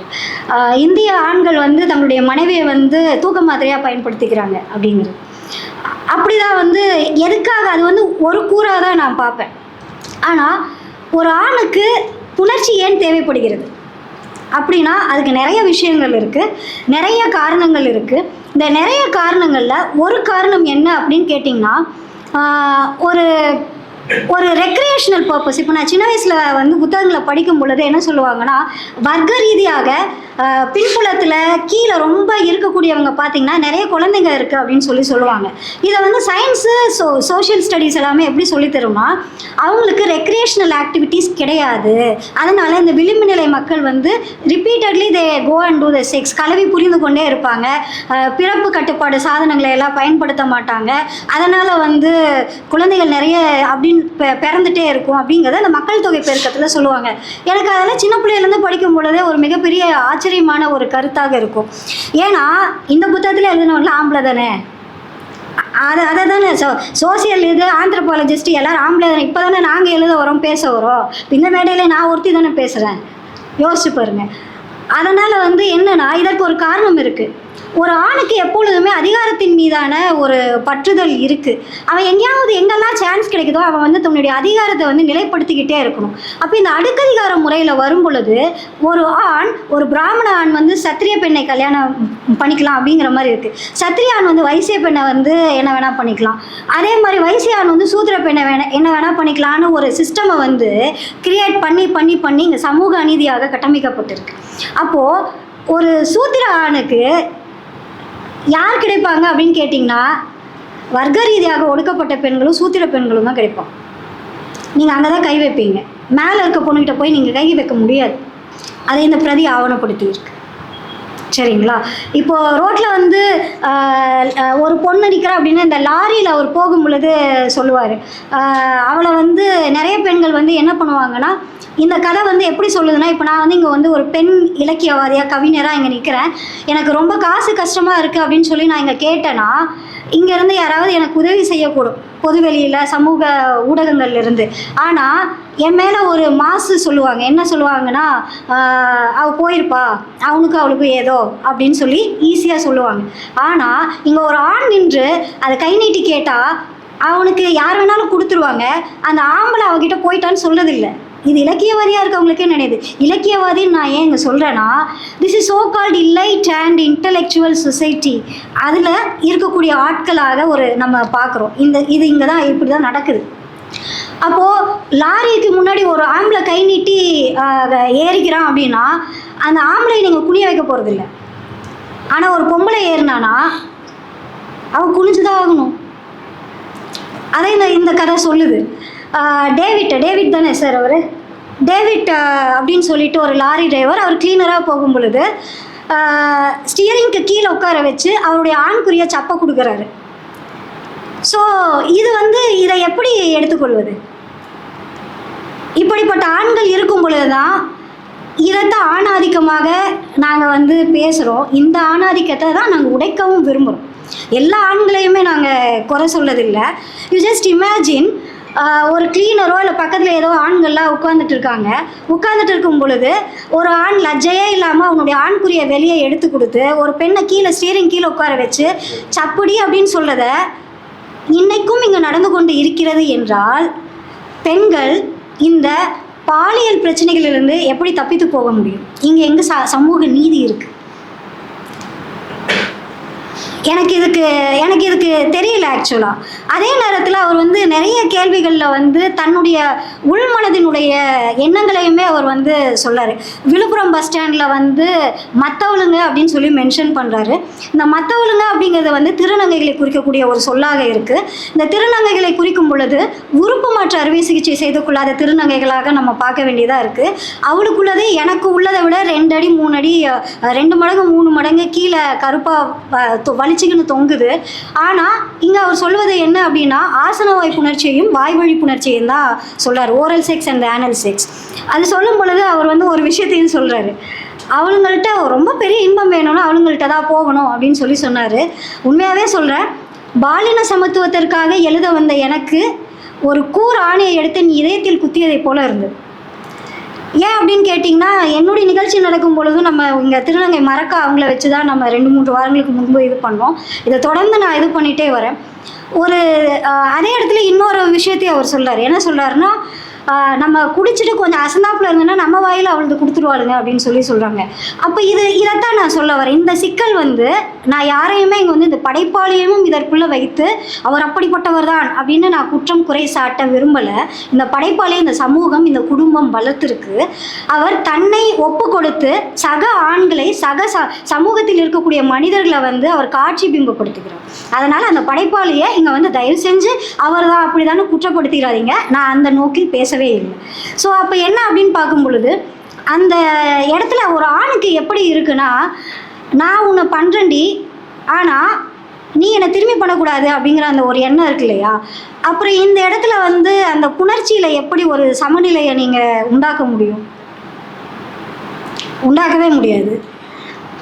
இந்திய ஆண்கள் வந்து தங்களுடைய மனைவியை வந்து தூக்க மாத்திரையாக பயன்படுத்திக்கிறாங்க அப்படிங்கிறது. அப்படி தான் வந்து எதுக்காக அது வந்து ஒரு கூறாக தான் நான் பார்ப்பேன். ஆனால் ஒரு ஆணுக்கு புணர்ச்சி ஏன் தேவைப்படுகிறது அப்படின்னா அதுக்கு நிறைய விஷயங்கள் இருக்குது, நிறைய காரணங்கள் இருக்குது. இந்த நிறைய காரணங்களில் ஒரு காரணம் என்ன அப்படின்னு கேட்டிங்கன்னா, ஒரு ஒரு ரெக்ரியேஷனல் பர்பஸ். இப்போ நான் சின்ன வயசில் வந்து புத்தகங்களை படிக்கும் பொழுது என்ன சொல்லுவாங்கன்னா, வர்க்க ரீதியாக பின்புலத்தில் கீழே ரொம்ப இருக்கக்கூடியவங்க பார்த்திங்கன்னா நிறைய குழந்தைங்க இருக்குது அப்படின்னு சொல்லுவாங்க. இதை வந்து சயின்ஸு சோஷியல் ஸ்டடீஸ் எல்லாமே எப்படி சொல்லித்தரும்னா, அவங்களுக்கு ரெக்ரியேஷனல் ஆக்டிவிட்டீஸ் கிடையாது. அதனால் இந்த விளிம்பு நிலை மக்கள் வந்து repeatedly they go and do the sex, கலவி புரிந்து கொண்டே இருப்பாங்க, பிறப்பு கட்டுப்பாடு சாதனங்களை எல்லாம் பயன்படுத்த மாட்டாங்க, அதனால் வந்து குழந்தைகள் நிறைய அப்படின்னு பிறந்துட்டே இருக்கும் அப்படிங்கிறத அந்த மக்கள் தொகை பெருக்கத்தில் சொல்லுவாங்க. எனக்கு அதெல்லாம் சின்ன பிள்ளையிலேருந்து படிக்கும் பொழுதே ஒரு மிகப்பெரிய ஆச்சரியமான ஒரு கருத்தாக இருக்கும். ஏன்னா இந்த புத்தகத்தில் எழுதினவர்கள் ஆம்பளை தானே, அதை தானே சோசியல் இது ஆந்த்ரோபாலஜிஸ்ட் எல்லோரும் ஆம்பளை தானே, இப்போ தானே நாங்கள் எழுத வரோம் பேச வரோம், இந்த மேடையில் நான் ஒருத்தி தானே பேசுகிறேன், யோசிச்சு பாருங்கள். அதனால் வந்து என்னென்னா இதற்கு ஒரு காரணம் இருக்குது. ஒரு ஆணுக்கு எப்பொழுதுமே அதிகாரத்தின் மீதான ஒரு பற்றுதல் இருக்குது. அவன் எங்கேயாவது எங்கெல்லாம் சான்ஸ் கிடைக்குதோ அவன் வந்து தன்னுடைய அதிகாரத்தை வந்து நிலைப்படுத்திக்கிட்டே இருக்கணும். அப்போ இந்த அடுக்கதிகார முறையில் வரும் பொழுது ஒரு ஆண், ஒரு பிராமண ஆண் வந்து சத்திரிய பெண்ணை கல்யாணம் பண்ணிக்கலாம் அப்படிங்கிற மாதிரி இருக்குது. சத்திரிய ஆண் வந்து வைசிய பெண்ணை வந்து என்ன வேணால் பண்ணிக்கலாம், அதே மாதிரி வைசிய ஆண் வந்து சூத்திர பெண்ணை என்ன வேணால் பண்ணிக்கலான்னு ஒரு சிஸ்டமை வந்து கிரியேட் பண்ணி பண்ணி பண்ணி இங்கே சமூக அநீதியாக கட்டமைக்கப்பட்டிருக்கு. அப்போது ஒரு சூத்திர ஆணுக்கு யார் கிடைப்பாங்க அப்படின்னு கேட்டிங்கன்னா, வர்க்க ரீதியாக ஒடுக்கப்பட்ட பெண்களும் சூத்திர பெண்களும் தான் கிடைப்பாங்க. நீங்கள் அங்கே தான் கை வைப்பீங்க, மேலே இருக்க பொண்ணுகிட்ட போய் நீங்கள் கை வைக்க முடியாது. அதை இந்த பிரதி ஆவணப்படுத்தியிருக்கு. சரிங்களா? இப்போது ரோட்டில் வந்து ஒரு பொண்ணு நிற்கிறா அப்படின்னா இந்த லாரியில் அவர் போகும் பொழுது சொல்லுவார், அவளை வந்து நிறைய பெண்கள் வந்து என்ன பண்ணுவாங்கன்னா, இந்த கதை வந்து எப்படி சொல்லுதுன்னா, இப்போ நான் வந்து இங்கே வந்து ஒரு பெண் இலக்கியவாதியாக கவிஞராக இங்கே நிற்கிறேன், எனக்கு ரொம்ப காசு கஷ்டமாக இருக்குது அப்படின்னு சொல்லி நான் இங்கே கேட்டேன்னா, இங்கேருந்து யாராவது எனக்கு உதவி செய்யக்கூடும் பொதுவெளியில் சமூக ஊடகங்கள்லேருந்து. ஆனால் என் மேலே ஒரு மாசு சொல்லுவாங்க. என்ன சொல்லுவாங்கன்னா, அவள் போயிருப்பா, அவளுக்கு ஏதோ அப்படின்னு சொல்லி ஈஸியாக சொல்லுவாங்க. ஆனால் இங்கே ஒரு ஆண் நின்று அதை கை நீட்டி கேட்டால் அவனுக்கு யார் வேணாலும் கொடுத்துருவாங்க. அந்த ஆம்பளை அவகிட்ட போயிட்டான்னு சொல்கிறதில்லை. இது இலக்கியவாதியாக இருக்கவங்களுக்கே நினைது. இலக்கியவாதின்னு நான் ஏன் இங்கே சொல்கிறேன்னா, this is so called elite and intellectual society. அதில் இருக்கக்கூடிய ஆட்களாக ஒரு நம்ம பார்க்குறோம். இது இங்கே தான் இப்படி தான் நடக்குது. அப்போது லாரிக்கு முன்னாடி ஒரு ஆம்பளை கை நீட்டி ஏறிக்கிறான் அப்படின்னா அந்த ஆம்பளை நீங்கள் குனிய வைக்க போகிறதில்ல. ஆனால் ஒரு பொம்பளை ஏறினானா அவன் குனிஞ்சு தான் ஆகணும். அதை இந்த கதை சொல்லுது. டேவிட் தானே சார் அவர், டேவிட் அப்படின்னு சொல்லிட்டு ஒரு லாரி டிரைவர், அவர் கிளீனராக போகும் பொழுது ஸ்டியரிங்க்கு கீழே உட்கார வச்சு அவருடைய ஆண்குறியை சப்பை கொடுக்குறாரு. ஸோ இது வந்து இதை எப்படி எடுத்துக்கொள்வது? இப்படிப்பட்ட ஆண்கள் இருக்கும் பொழுது தான் இதைத்தான் ஆணாதிக்கமாக நாங்கள் வந்து பேசுகிறோம். இந்த ஆணாதிக்கத்தை தான் நாங்கள் உடைக்கவும் விரும்புகிறோம். எல்லா ஆண்களையுமே நாங்கள் குறை சொல்லதில்லை. யூ ஜஸ்ட் இமேஜின், ஒரு கிளீனரோ இல்லை பக்கத்தில் ஏதோ ஆண்கள்லாம் உட்காந்துட்டு இருக்கும் பொழுது ஒரு ஆண் லஜ்ஜையே இல்லாமல் அவனுடைய ஆண்குறியை வெளியே எடுத்து கொடுத்து ஒரு பெண்ணை கீழே ஸ்டீரிங் கீழே உட்கார வச்சு சப்புடி அப்படின்னு சொல்கிறத இன்னைக்கும் இங்கே நடந்து கொண்டு இருக்கிறது என்றால், பெண்கள் இந்த பாலியல் பிரச்சனைகளிலிருந்து எப்படி தப்பித்து போக முடியும்? இங்கே எங்கே சமூக நீதி இருக்குது? எனக்கு இதுக்கு தெரியல ஆக்சுவலாக. அதே நேரத்தில் அவர் வந்து நிறைய கேள்விகளில் வந்து தன்னுடைய உள்மனதினுடைய எண்ணங்களையுமே அவர் வந்து சொல்கிறார். விழுப்புரம் பஸ் ஸ்டாண்டில் வந்து மற்றவளுங்க அப்படின்னு சொல்லி மென்ஷன் பண்ணுறாரு. இந்த மற்றவளுங்க அப்படிங்கிறது வந்து திருநங்கைகளை குறிக்கக்கூடிய ஒரு சொல்லாக இருக்குது. இந்த திருநங்கைகளை குறிக்கும் பொழுது உறுப்பு மாற்று அறுவை சிகிச்சை செய்து கொள்ளாத திருநங்கைகளாக நம்ம பார்க்க வேண்டியதாக இருக்குது. அவளுக்குள்ளது எனக்கு உள்ளதை விட 2 அடி 3 அடி 2 மடங்கு 3 மடங்கு கீழே கருப்பாக வலிச்சுக்கின்னு தொங்குது. ஆனால் இங்கே அவர் சொல்வது என்ன அப்படின்னா ஆசன வாய் புணர்ச்சியையும் வாய்வழி புணர்ச்சியையும் தான் சொல்கிறார். Oral sex and anal sex. அது சொல்லும் பொழுது அவர் வந்து ஒரு விஷயத்தையும் சொல்கிறாரு. அவளுங்கள்ட்ட ரொம்ப பெரிய இன்பம் வேணும்னா அவளுங்கள்ட்ட தான் போகணும் அப்படின்னு சொல்லி சொன்னார். உண்மையாகவே சொல்கிறேன், பாலின சமத்துவத்திற்காக எழுத வந்த எனக்கு ஒரு கூர் ஆணையை எடுத்து நீ இதயத்தில் குத்தியதை போல இருந்தது. ஏன் அப்படின்னு கேட்டிங்கன்னா, என்னுடைய நிகழ்ச்சி நடக்கும் பொழுது நம்ம இங்கே திருநங்கை மறக்க அவங்கள வச்சு தான் நம்ம 2-3 வாரங்களுக்கு முன்பு இது பண்ணோம். இதை தொடர்ந்து நான் இது பண்ணிகிட்டே வரேன். அதே இடத்துல இன்னொரு விஷயத்தையும் அவர் சொல்கிறார். என்ன சொல்கிறாருன்னா, நம்ம குடிச்சிட்டு கொஞ்சம் அசந்தாப்பில் இருந்தோன்னா நம்ம வாயில் அவளுக்கு கொடுத்துருவாளுங்க அப்படின்னு சொல்கிறாங்க. அப்போ இதைத்தான் நான் சொல்ல வரேன். இந்த சிக்கல் வந்து நான் யாரையுமே இங்கே வந்து இந்த படைப்பாளியமும் இதற்குள்ளே வைத்து அவர் அப்படிப்பட்டவர் தான் அப்படின்னு நான் குற்றம் குறை சாட்ட விரும்பலை. இந்த படைப்பாளியை இந்த சமூகம் இந்த குடும்பம் வளர்த்துருக்கு. அவர் தன்னை ஒப்பு கொடுத்து சக ஆண்களை சமூகத்தில் இருக்கக்கூடிய மனிதர்களை வந்து அவர் காட்சி பிம்பப்படுத்துகிறார். அதனால் அந்த படைப்பாளியை இங்கே வந்து தயவு செஞ்சு அவர் தான் அப்படி தானே குற்றப்படுத்திடாதீங்க. நான் அந்த நோக்கில் பேசவே இல்லை. ஸோ அப்போ என்ன அப்படின்னு பார்க்கும் பொழுது அந்த இடத்துல ஒரு ஆணுக்கு எப்படி இருக்குன்னா, நான் உன்னை பண்ணுறேன்டி ஆனால் நீ என்னை திரும்பி பண்ணக்கூடாது அப்படிங்கிற அந்த ஒரு எண்ணம் இருக்கு இல்லையா? அப்புறம் இந்த இடத்துல வந்து அந்த புணர்ச்சியில் எப்படி ஒரு சமநிலையை நீங்கள் உண்டாக்க முடியும்? உண்டாக்கவே முடியாது.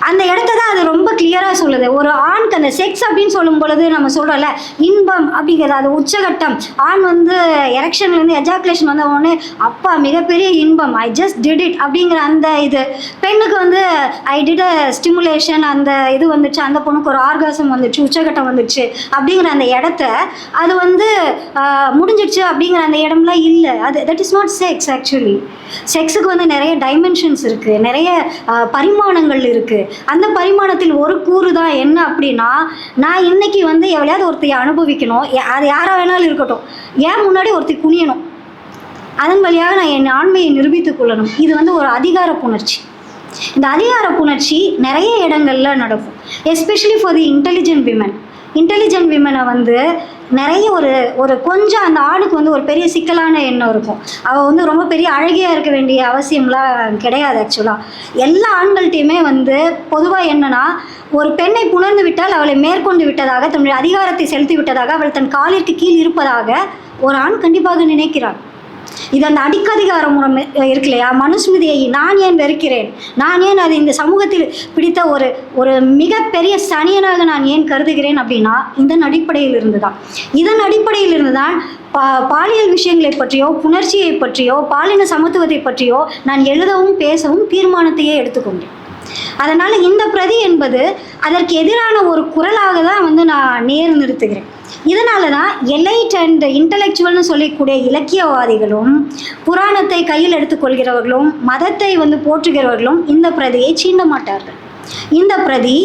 அந்த இடத்த தான் அது ரொம்ப கிளியராக சொல்லுது. ஒரு ஆணுக்கு அந்த செக்ஸ் அப்படின்னு சொல்லும் பொழுது நம்ம சொல்கிறோம்ல, இன்பம் அப்படிங்கிறது அது உச்சகட்டம். ஆண் வந்து எரெக்ஷன்லேருந்து எஜாக்குலேஷன் வந்த உடனே அப்பா மிகப்பெரிய இன்பம், ஐ ஜஸ்ட் டிட் இட் அப்படிங்கிற அந்த இது. பெண்ணுக்கு வந்து ஐ டிட் அ ஸ்டிமுலேஷன், அந்த இது வந்துச்சு, அந்த பொண்ணுக்கு ஒரு ஆர்காசம் வந்துச்சு, உச்சகட்டம் வந்துச்சு அப்படிங்கிற அந்த இடத்த அது வந்து முடிஞ்சிடுச்சு அப்படிங்கிற அந்த இடம்லாம் இல்லை. அது that is not sex. Actually செக்ஸுக்கு வந்து நிறைய டைமென்ஷன்ஸ் இருக்குது, நிறைய பரிமாணங்கள் இருக்குது. அந்த பரிமாணத்தில் ஒரு கூறு தான் என்ன அப்படின்னா, நான் இன்னைக்கு வந்து எவ்வளையாவது ஒருத்தையை அனுபவிக்கணும், அது யாராக வேணாலும் இருக்கட்டும், ஏன் முன்னாடி ஒருத்தி குனியணும், அதன் வழியாக நான் என் ஆண்மையை நிரூபித்துக் கொள்ளணும். இது வந்து ஒரு அதிகார புணர்ச்சி. இந்த அதிகார புணர்ச்சி நிறைய இடங்களில் நடக்கும். எஸ்பெஷலி ஃபார் தி இன்டெலிஜென்ட் விமனை வந்து நிறைய ஒரு கொஞ்சம் அந்த ஆணுக்கு வந்து ஒரு பெரிய சிக்கலான எண்ணம் இருக்கும். அவள் வந்து ரொம்ப பெரிய அழகியாக இருக்க வேண்டிய அவசியம்லாம் கிடையாது. ஆக்சுவலாக எல்லா ஆண்கள்கிட்டையுமே வந்து பொதுவாக என்னென்னா, ஒரு பெண்ணை புணர்ந்து விட்டால் அவளை மேற்கொண்டு விட்டதாக, தன்னுடைய அதிகாரத்தை செலுத்தி விட்டதாக, அவள் தன் காலிற்கு கீழ் இருப்பதாக ஒரு ஆண் கண்டிப்பாக நினைக்கிறான். இது அந்த அடிக்கதிகார முறை இருக்கு இல்லையா, மனுஸ்மிருதியை நான் ஏன் வெறுக்கிறேன், நான் ஏன் அது இந்த சமூகத்தில் பிடித்த ஒரு மிகப்பெரிய சனியனாக நான் ஏன் கருதுகிறேன் அப்படின்னா இதன் அடிப்படையில் இருந்து தான் பாலியல் விஷயங்களை பற்றியோ புணர்ச்சியை பற்றியோ பாலின சமத்துவத்தை பற்றியோ நான் எழுதவும் பேசவும் தீர்மானத்தையே எடுத்துக்கொண்டேன். அதனால் இந்த பிரதி என்பது அதற்கு எதிரான ஒரு குரலாக தான் வந்து நான் நிறுத்துகிறேன். இதனால தான் எலைட் அண்ட் இன்டலெக்சுவல்னு சொல்லக்கூடிய இலக்கியவாதிகளும் புராணத்தை கையில் எடுத்துக்கொள்கிறவர்களும் மதத்தை வந்து போற்றுகிறவர்களும் இந்த பிரதியை சீண்ட மாட்டார்கள். இந்த பிரதி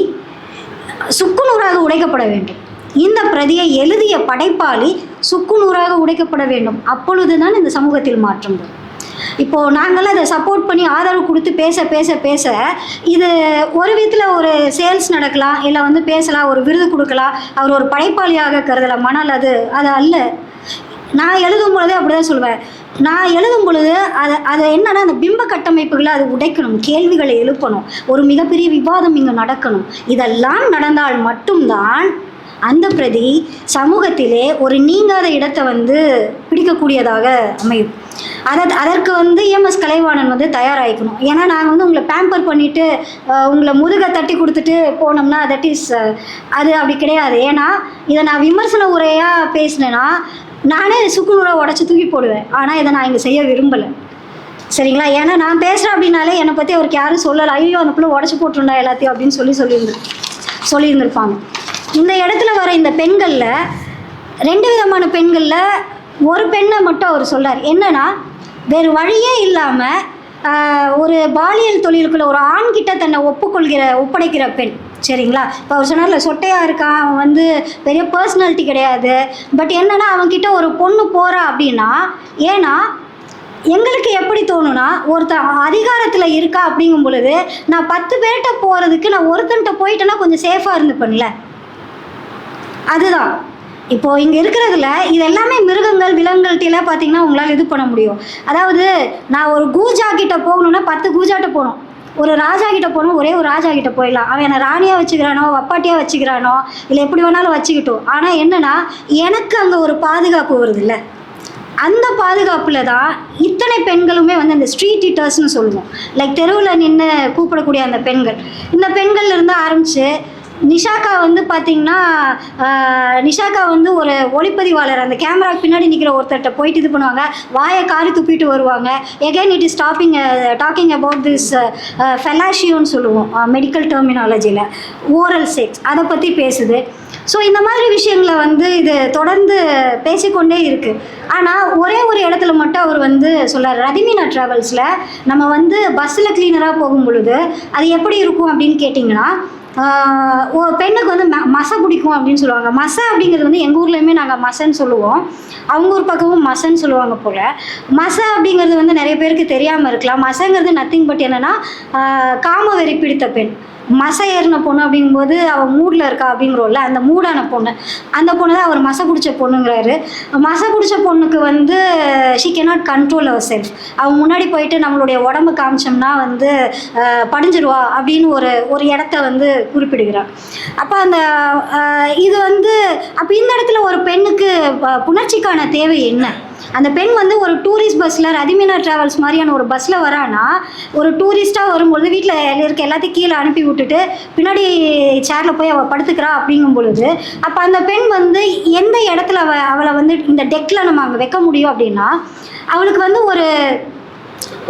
சுக்குநூறாக உடைக்கப்பட வேண்டும். இந்த பிரதியை எழுதிய படைப்பாளி சுக்குநூறாக உடைக்கப்பட வேண்டும். அப்பொழுது தான் இந்த சமூகத்தில் மாற்றம் வரும். இப்போது நாங்களாம் அதை சப்போர்ட் பண்ணி ஆதரவு கொடுத்து பேச இது ஒரு விதத்தில் ஒரு சேல்ஸ் நடக்கலாம், இல்லை வந்து பேசலாம், ஒரு விருது கொடுக்கலாம், அவர் ஒரு படைப்பாளியாக கருதலாம். ஆனால் அது அல்ல. நான் எழுதும் பொழுதே அப்படி தான் சொல்வேன். நான் எழுதும் பொழுது அதை என்னன்னா, அந்த பிம்ப கட்டமைப்புகளை அது உடைக்கணும், கேள்விகளை எழுப்பணும், ஒரு மிகப்பெரிய விவாதம் இங்கே நடக்கணும். இதெல்லாம் நடந்தால் மட்டும்தான் அந்த பிரதி சமூகத்திலே ஒரு நீங்காத இடத்தை வந்து பிடிக்கக்கூடியதாக அமையும். அதற்கு வந்து EMS கலைவாணன் வந்து தயாராகிக்கணும். ஏன்னா நாங்கள் வந்து உங்களை பேம்பர் பண்ணிவிட்டு உங்களை முதுகை தட்டி கொடுத்துட்டு போனோம்னா அது அப்படி கிடையாது. ஏன்னா இதை நான் விமர்சன உரையாக பேசினேன்னா நானே சுக்குநூறாக உடச்சி தூக்கி போடுவேன். ஆனால் இதை நான் இங்கே செய்ய விரும்பலை, சரிங்களா? ஏன்னா நான் பேசுகிறேன் அப்படின்னாலே என்னை பற்றி அவருக்கு யாரும் சொல்லலை, ஐயோ அந்த பிள்ளை உடச்சி போட்டுருந்தா எல்லாத்தையும் அப்படின்னு சொல்லியிருந்திருப்பாங்க. இந்த இடத்துல வர இந்த பெண்களில் 2 விதமான பெண்களில் ஒரு பெண்ணை மட்டும் அவர் சொல்கிறார். என்னன்னா, வேறு வழியே இல்லாமல் ஒரு பாலியல் தொழிலுக்குள்ள ஒரு ஆண்கிட்ட தன்னை ஒப்படைக்கிற பெண். சரிங்களா? இப்போ அவர் சொன்னார்ல, சொட்டையாக இருக்கான், அவன் வந்து பெரிய பர்சனாலிட்டி கிடையாது. பட் என்னென்னா அவன்கிட்ட ஒரு பொண்ணு போகிறா அப்படின்னா, ஏன்னா எங்களுக்கு எப்படி தோணுன்னா, ஒருத்தர் அதிகாரத்தில் இருக்கா அப்படிங்கும் பொழுது நான் 10 பேர்கிட்ட போகிறதுக்கு நான் ஒருத்தன்ட்ட போயிட்டேன்னா கொஞ்சம் சேஃபாக இருந்துப்பேன்ல. அதுதான் இப்போது இங்கே இருக்கிறதுல இது எல்லாமே மிருகங்கள் விலங்குகள்கிட்டலாம் பார்த்தீங்கன்னா உங்களால் இது பண்ண முடியும். அதாவது நான் ஒரு கூஜா கிட்ட போகணுன்னா 10 கூஜாட்ட போகணும். ஒரு ராஜா கிட்ட போகணும், ஒரே ஒரு ராஜா கிட்ட போயிடலாம். அவன் என்னை ராணியாக வச்சுக்கிறானோ வப்பாட்டியாக வச்சுக்கிறானோ இல்லை எப்படி வேணாலும் வச்சுக்கிட்டோம். ஆனால் என்னென்னா எனக்கு அங்கே ஒரு பாதுகாப்பு வருது இல்லை. அந்த பாதுகாப்பில் தான் இத்தனை பெண்களுமே வந்து அந்த ஸ்ட்ரீட் ஈட்டர்ஸ்னு சொல்லுவோம். லைக் தெருவில் நின்று கூப்பிடக்கூடிய அந்த பெண்கள். இந்த பெண்கள் இருந்து ஆரம்பித்து நிஷாக்கா வந்து பார்த்திங்கன்னா, நிஷாக்கா வந்து ஒரு ஒளிப்பதிவாளர். அந்த கேமராக்கு பின்னாடி நிற்கிற ஒருத்தர்கிட்ட போயிட்டு இது பண்ணுவாங்க, வாயை காரி துப்பிட்டு வருவாங்க. Again it is talking about this ஃபெலாஷியோன்னு சொல்லுவோம் மெடிக்கல் டெர்மினாலஜியில், ஓரல் செக்ஸ், அதை பற்றி பேசுது. ஸோ இந்த மாதிரி விஷயங்களை வந்து இது தொடர்ந்து பேசிக்கொண்டே இருக்குது. ஆனால் ஒரே ஒரு இடத்துல மட்டும் அவர் வந்து சொல்கிறார், ரதிமீனா ட்ராவல்ஸில் நம்ம வந்து பஸ்ஸில் க்ளீனராக போகும் பொழுது அது எப்படி இருக்கும் அப்படின்னு கேட்டிங்கன்னா, ஒரு பெண்ணுக்கு வந்து மசை பிடிக்கும் அப்படின்னு சொல்லுவாங்க. மசை அப்படிங்கிறது வந்து எங்கள் ஊர்லேயுமே நாங்கள் மசைன்னு சொல்லுவோம், அவங்க ஊர் பக்கமும் மசைன்னு சொல்லுவாங்க போல். மசை அப்படிங்கிறது வந்து நிறைய பேருக்கு தெரியாமல் இருக்கலாம். மசைங்கிறது நத்திங் பட் என்னென்னா காம வெறி பிடித்த பெண். மசை ஏறின பொண்ணு அப்படிங்கும்போது அவள் மூடில் இருக்கா அப்படிங்கிறோம்ல, அந்த மூடான பொண்ணு, அந்த பொண்ணு தான் அவர் மசை பிடிச்ச பொண்ணுங்கிறாரு. மசை பிடிச்ச பொண்ணுக்கு வந்து she cannot control her self. அவன் முன்னாடி போயிட்டு நம்மளுடைய உடம்பு காமிச்சோம்னா வந்து படிஞ்சிருவா அப்படின்னு ஒரு இடத்த வந்து குறிப்பிடுகிறார். அப்போ அந்த இது வந்து அப்போ இந்த இடத்துல ஒரு பெண்ணுக்கு புணர்ச்சிக்கான தேவை என்ன? அந்த பெண் வந்து ஒரு டூரிஸ்ட் பஸ்ஸில், ரதிமீனா ட்ராவல்ஸ் மாதிரியான ஒரு பஸ்ஸில் வரானா, ஒரு டூரிஸ்ட்டாக வரும்பொழுது வீட்டில் இருக்க எல்லாத்தையும் கீழே அனுப்பி விட்டுட்டு பின்னாடி சேரில் போய் அவள் படுத்துக்கிறா அப்படிங்கும் பொழுது, அப்போ அந்த பெண் வந்து எந்த இடத்துல அவளை வந்து இந்த டெக்கில் நம்ம அங்கே வைக்க முடியும் அப்படின்னா, அவளுக்கு வந்து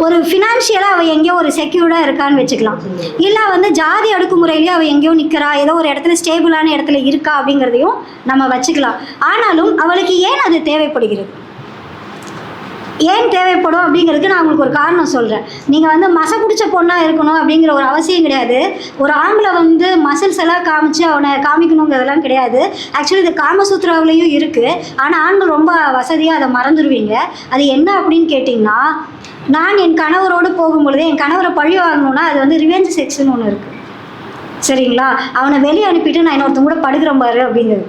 ஒரு ஃபினான்ஷியலாக அவள் எங்கேயோ ஒரு செக்யூர்டாக இருக்கான்னு வச்சுக்கலாம். இல்லை வந்து ஜாதி அடுக்குமுறையிலேயே அவள் எங்கேயோ நிற்கிறா, ஏதோ ஒரு இடத்துல ஸ்டேபிளான இடத்துல இருக்கா அப்படிங்கிறதையும் நம்ம வச்சுக்கலாம். ஆனாலும் அவளுக்கு ஏன் அது தேவைப்படுகிறது, ஏன் தேவைப்படும் அப்படிங்கிறதுக்கு நான் உங்களுக்கு ஒரு காரணம் சொல்கிறேன். நீங்கள் வந்து மசை பிடிச்ச பொண்ணாக இருக்கணும் அப்படிங்கிற ஒரு அவசியம் கிடையாது. ஒரு ஆம்பளை வந்து மசில்ஸ் எல்லாம் காமிச்சு அவனை காமிக்கணுங்கிறதெல்லாம் கிடையாது. ஆக்சுவலி இது காமசூத்ராவிலையும் இருக்குது. ஆனால் ஆண்கள் ரொம்ப வசதியாக அதை மறந்துடுவீங்க. அது என்ன அப்படின்னு கேட்டிங்கன்னா, நான் என் கணவரோடு போகும்பொழுது என் கணவரை பழி வாங்கணுன்னா அது வந்து ரிவெஞ்ச் செக்ஸ்ன்னு ஒன்று இருக்குது, சரிங்களா? அவனை வெளியே அனுப்பிட்டு நான் இன்னொருத்தங்க கூட படுக்கிறேன் பாரு அப்படிங்கிறது,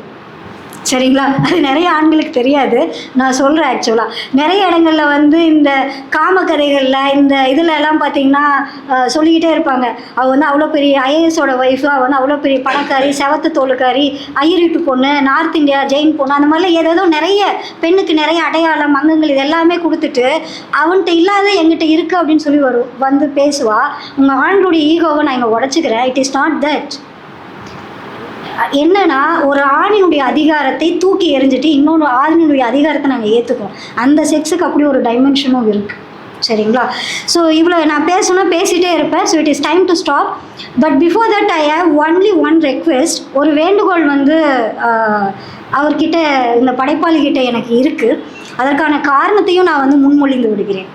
சரிங்களா? அது நிறைய ஆண்களுக்கு தெரியாது, நான் சொல்கிறேன். ஆக்சுவலாக நிறைய இடங்களில் வந்து இந்த காமக்கதைகளில் இந்த இதில் எல்லாம் பார்த்திங்கன்னா சொல்லிக்கிட்டே இருப்பாங்க, அவள் வந்து அவ்வளோ பெரிய ஐஏஎஸோட ஒய்ஃபு, அவள் வந்து அவ்வளோ பெரிய பணக்காரி, செவத்து தோலுக்காரி, ஐயரிட்டு பொண்ணு, நார்த் இந்தியா ஜெயின் பொண்ணு, அந்த மாதிரிலாம் ஏதோ நிறைய பெண்ணுக்கு நிறைய அடையாளம் அங்கங்கள் இது எல்லாமே கொடுத்துட்டு அவன்கிட்ட இல்லாத எங்கிட்ட இருக்குது அப்படின்னு சொல்லி வந்து பேசுவா. உங்கள் ஆண்களுடைய ஈகோவை நான் இங்கே உடச்சிக்கிறேன். It is not that. என்னன்னா, ஒரு ஆணினுடைய அதிகாரத்தை தூக்கி எறிஞ்சிட்டு இன்னொன்று ஆணினுடைய அதிகாரத்தை நாங்கள் ஏற்றுக்கோம். அந்த செக்ஸுக்கு அப்படி ஒரு டைமென்ஷனும் இருக்குது, சரிங்களா? ஸோ இவ்வளோ நான் பேசிகிட்டே இருப்பேன். So it is time to stop. But before that I have only one request. ஒரு வேண்டுகோள் வந்து அவர்கிட்ட, இந்த படைப்பாளிகிட்ட எனக்கு இருக்குது. அதற்கான காரணத்தையும் நான் வந்து முன்மொழிந்து விடுகிறேன்.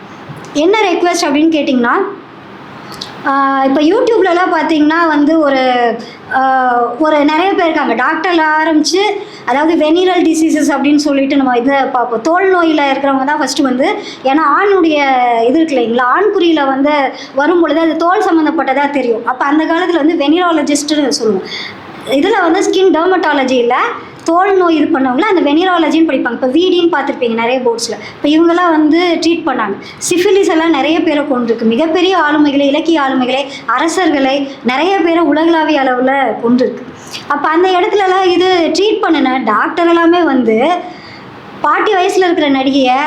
என்ன ரெக்வெஸ்ட் அப்படின்னு கேட்டிங்கன்னா, இப்போ யூடியூப்லலாம் பார்த்தீங்கன்னா வந்து ஒரு நிறைய பேர் இருக்காங்க, டாக்டரில் ஆரம்பித்து, அதாவது வெனிரல் டிசீசஸ் அப்படின்னு சொல்லிட்டு நம்ம இதை பார்ப்போம். தோல் நோயில் இருக்கிறவங்க தான் ஃபஸ்ட்டு வந்து, ஏன்னா ஆணுடைய இது இருக்கு இல்லைங்களா, ஆண்குறியில் வந்து வரும்பொழுது அது தோல் சம்மந்தப்பட்டதாக தெரியும். அப்போ அந்த காலத்தில் வந்து வெனிராலஜிஸ்ட்டுன்னு சொல்லுவோம். இதில் வந்து ஸ்கின் டெர்மட்டாலஜியில் தோல் நோய் இது பண்ணவங்கள அந்த வெனிராலஜின்னு படிப்பாங்க. இப்போ வீடின்னு பார்த்துருப்பீங்க நிறைய போர்ட்ஸில். இப்போ இவங்கெல்லாம் வந்து ட்ரீட் பண்ணாங்க. சிஃபிலிஸ் எல்லாம் நிறைய பேரை கொண்டிருக்கு. மிகப்பெரிய ஆளுமைகளை, இலக்கிய ஆளுமைகளை, அரசர்களை, நிறைய பேரை உலகளாவிய அளவில் கொண்டிருக்கு. அப்போ அந்த இடத்துலலாம் இது ட்ரீட் பண்ணின டாக்டர் எல்லாமே வந்து பாட்டி வயசில் இருக்கிற நடிகையை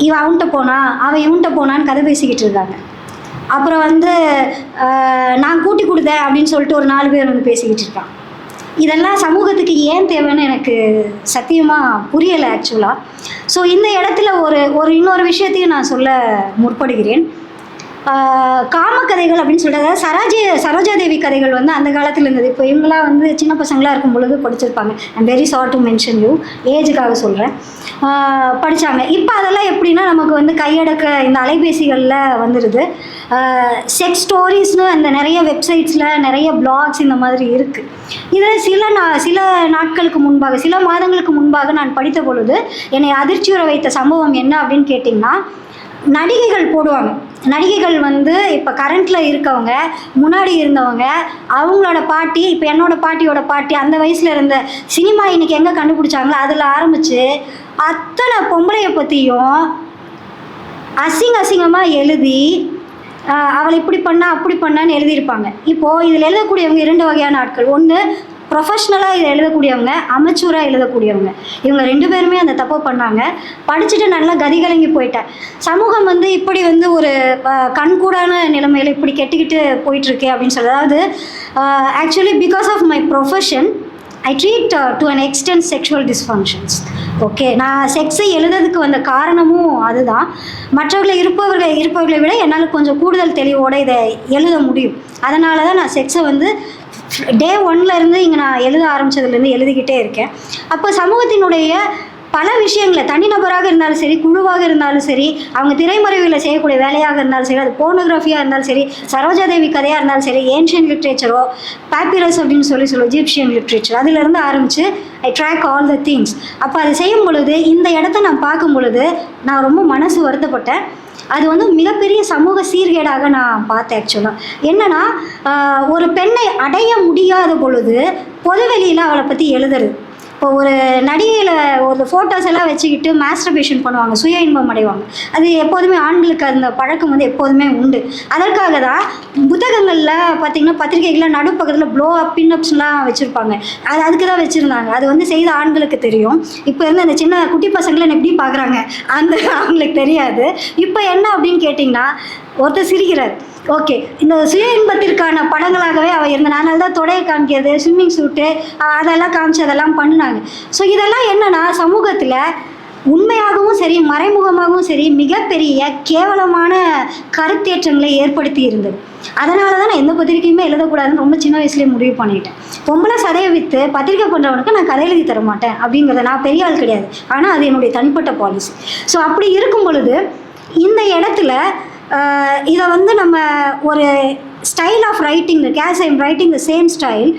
இவன் அவன்கிட்ட போனா, அவன் இவன்கிட்ட போனான்னு கதை பேசிக்கிட்டு இருக்காங்க. அப்புறம் வந்து நான் கூட்டி கொடுத்தேன் அப்படின்னு சொல்லிட்டு ஒரு 4 பேர் வந்து பேசிக்கிட்டு இருக்கான். இதெல்லாம் சமூகத்துக்கு ஏன் தேவைன்னு எனக்கு சத்தியமாக புரியலை ஆக்சுவலாக. ஸோ இந்த இடத்துல இன்னொரு விஷயத்தையும் நான் சொல்ல முற்படுகிறேன். காமக்கதைகள் அப்படின்னு சொல்கிறது, சரோஜாதேவி கதைகள் வந்து அந்த காலத்தில் இருந்தது. இப்போ இவங்களாம் வந்து சின்ன பசங்களாக இருக்கும் பொழுது படிச்சிருப்பாங்க. I'm very sorry to mention you, ஏஜுக்காக சொல்கிறேன், படித்தாங்க. இப்போ அதெல்லாம் எப்படின்னா நமக்கு வந்து கையடக்க இந்த அலைபேசிகளில் வந்துடுது. செக்ஸ் ஸ்டோரிஸ்னு அந்த நிறைய வெப்சைட்ஸில் நிறைய பிளாக்ஸ் இந்த மாதிரி இருக்குது. இதில் சில நாட்களுக்கு முன்பாக, சில மாதங்களுக்கு முன்பாக நான் படித்த பொழுது என்னை அதிர்ச்சியுற வைத்த சம்பவம் என்ன அப்படின்னு கேட்டிங்கன்னா, நடிகைகள் போடுவாங்க. நடிகைகள் வந்து இப்போ கரண்ட்டில் இருக்கவங்க, முன்னாடி இருந்தவங்க, அவங்களோட பாட்டி, இப்போ என்னோடய பாட்டியோட பாட்டி, அந்த வயசில் இருந்த சினிமா இன்றைக்கி எங்கே கண்டுபிடிச்சாங்களோ அதில் ஆரம்பித்து அத்தனை பொம்பளையை பற்றியும் அசிங்கமாக எழுதி அவளை இப்படி பண்ணா அப்படி பண்ணான்னு எழுதியிருப்பாங்க. இப்போது இதில் எழுதக்கூடியவங்க 2 வகையான ஆட்கள். ஒன்று ப்ரொஃபஷ்னலாக இதை எழுதக்கூடியவங்க, அமெச்சூராக எழுதக்கூடியவங்க. இவங்க 2 பேருமே அந்த தப்பை பண்ணாங்க. படிச்சுட்டு நல்லா கதிகலங்கி போயிட்டேன். சமூகம் வந்து இப்படி வந்து ஒரு கண்கூடான நிலைமையில் இப்படி கெட்டுக்கிட்டு போயிட்டுருக்கு அப்படின்னு சொல்லி. அதாவது actually because of my profession I treat to an extent sexual dysfunctions. Okay, நான் செக்ஸை எழுதுறதுக்கு வந்த காரணமும் அதுதான். இருப்பவர்களை விட என்னால் கொஞ்சம் கூடுதல் தெளிவோடு இதை எழுத முடியும். அதனால தான் நான் செக்ஸை வந்து டே 1லேருந்து இங்கே நான் எழுத ஆரம்பித்ததுலேருந்து எழுதிக்கிட்டே இருக்கேன். அப்போ சமூகத்தினுடைய பல விஷயங்களை, தனிநபராக இருந்தாலும் சரி, குழுவாக இருந்தாலும் சரி, அவங்க திரைமறைவில் செய்யக்கூடிய வேலையாக இருந்தாலும் சரி, அது போர்னோகிராஃபியாக இருந்தாலும் சரி, சரோஜாதேவி கதையாக இருந்தாலும் சரி, ஏன்ஷியன் லிட்ரேச்சரோ பேப்பிரஸ் அப்படின்னு சொல்லுவோம், எஜிப்ஷியன் லிட்ரேச்சர், அதிலிருந்து ஆரம்பித்து ஐ ட்ராக் ஆல் த திங்ஸ். அப்போ அதை செய்யும் பொழுது, இந்த இடத்த நான் பார்க்கும் பொழுது நான் ரொம்ப மனசு வருத்தப்பட்டேன். அது வந்து மிகப்பெரிய சமூக சீர்கேடாக நான் பார்த்தேன். ஆக்சுவலாக என்னென்னா, ஒரு பெண்ணை அடைய முடியாத பொழுது பொதுவெளியில் அவளை பற்றி எழுதுறது. இப்போ ஒரு நடிகையில் ஒரு ஃபோட்டோஸ் எல்லாம் வச்சுக்கிட்டு மாஸ்டர்பேஷன் பண்ணுவாங்க, சுய இன்பம் அடைவாங்க. அது எப்போதுமே ஆண்களுக்கு அந்த பழக்கம் வந்து எப்போதுமே உண்டு. அதற்காக தான் புத்தகங்களில் பார்த்திங்கன்னா, பத்திரிகைகளில் நடுப்பக்கத்தில் ப்ளோ அப் பின்அப்ஸ்லாம் வச்சுருப்பாங்க. அதுக்கு தான் வச்சுருந்தாங்க. அது வந்து செய்த ஆண்களுக்கு தெரியும். இப்போ இருந்து அந்த சின்ன குட்டி பசங்களை எப்படி பார்க்குறாங்க அந்த அவங்களுக்கு தெரியாது. இப்போ என்ன அப்படின்னு கேட்டிங்கன்னா, ஒருத்தர் சிரிக்கிறார். ஓகே, இந்த சுய இன்பத்திற்கான படங்களாகவே அவள் இருந்த, அதனால தான் தொடையை காமிக்கிறது, ஸ்விம்மிங் சூட்டு அதெல்லாம் காமிச்சு அதெல்லாம் பண்ணினாங்க. ஸோ இதெல்லாம் என்னென்னா, சமூகத்தில் உண்மையாகவும் சரி மறைமுகமாகவும் சரி மிகப்பெரிய கேவலமான கருத்தேற்றங்களை ஏற்படுத்தி இருந்தது. அதனால தான் நான் எந்த பத்திரிக்கையுமே எழுதக்கூடாதுன்னு ரொம்ப சின்ன வயசுலேயே முடிவு பண்ணிட்டேன். பொம்பளை சதையை விற்று பத்திரிக்கை பண்ணுறவனுக்கு நான் கதை எழுதி தர மாட்டேன் அப்படிங்கிறத, நான் பெரிய ஆள் கிடையாது, ஆனால் அது என்னுடைய தனிப்பட்ட பாலிசி. ஸோ அப்படி இருக்கும் பொழுது இந்த இடத்துல இதை வந்து நம்ம ஒரு ஸ்டைல் ஆஃப் ரைட்டிங் இருக்குது. As I'm writing the same style,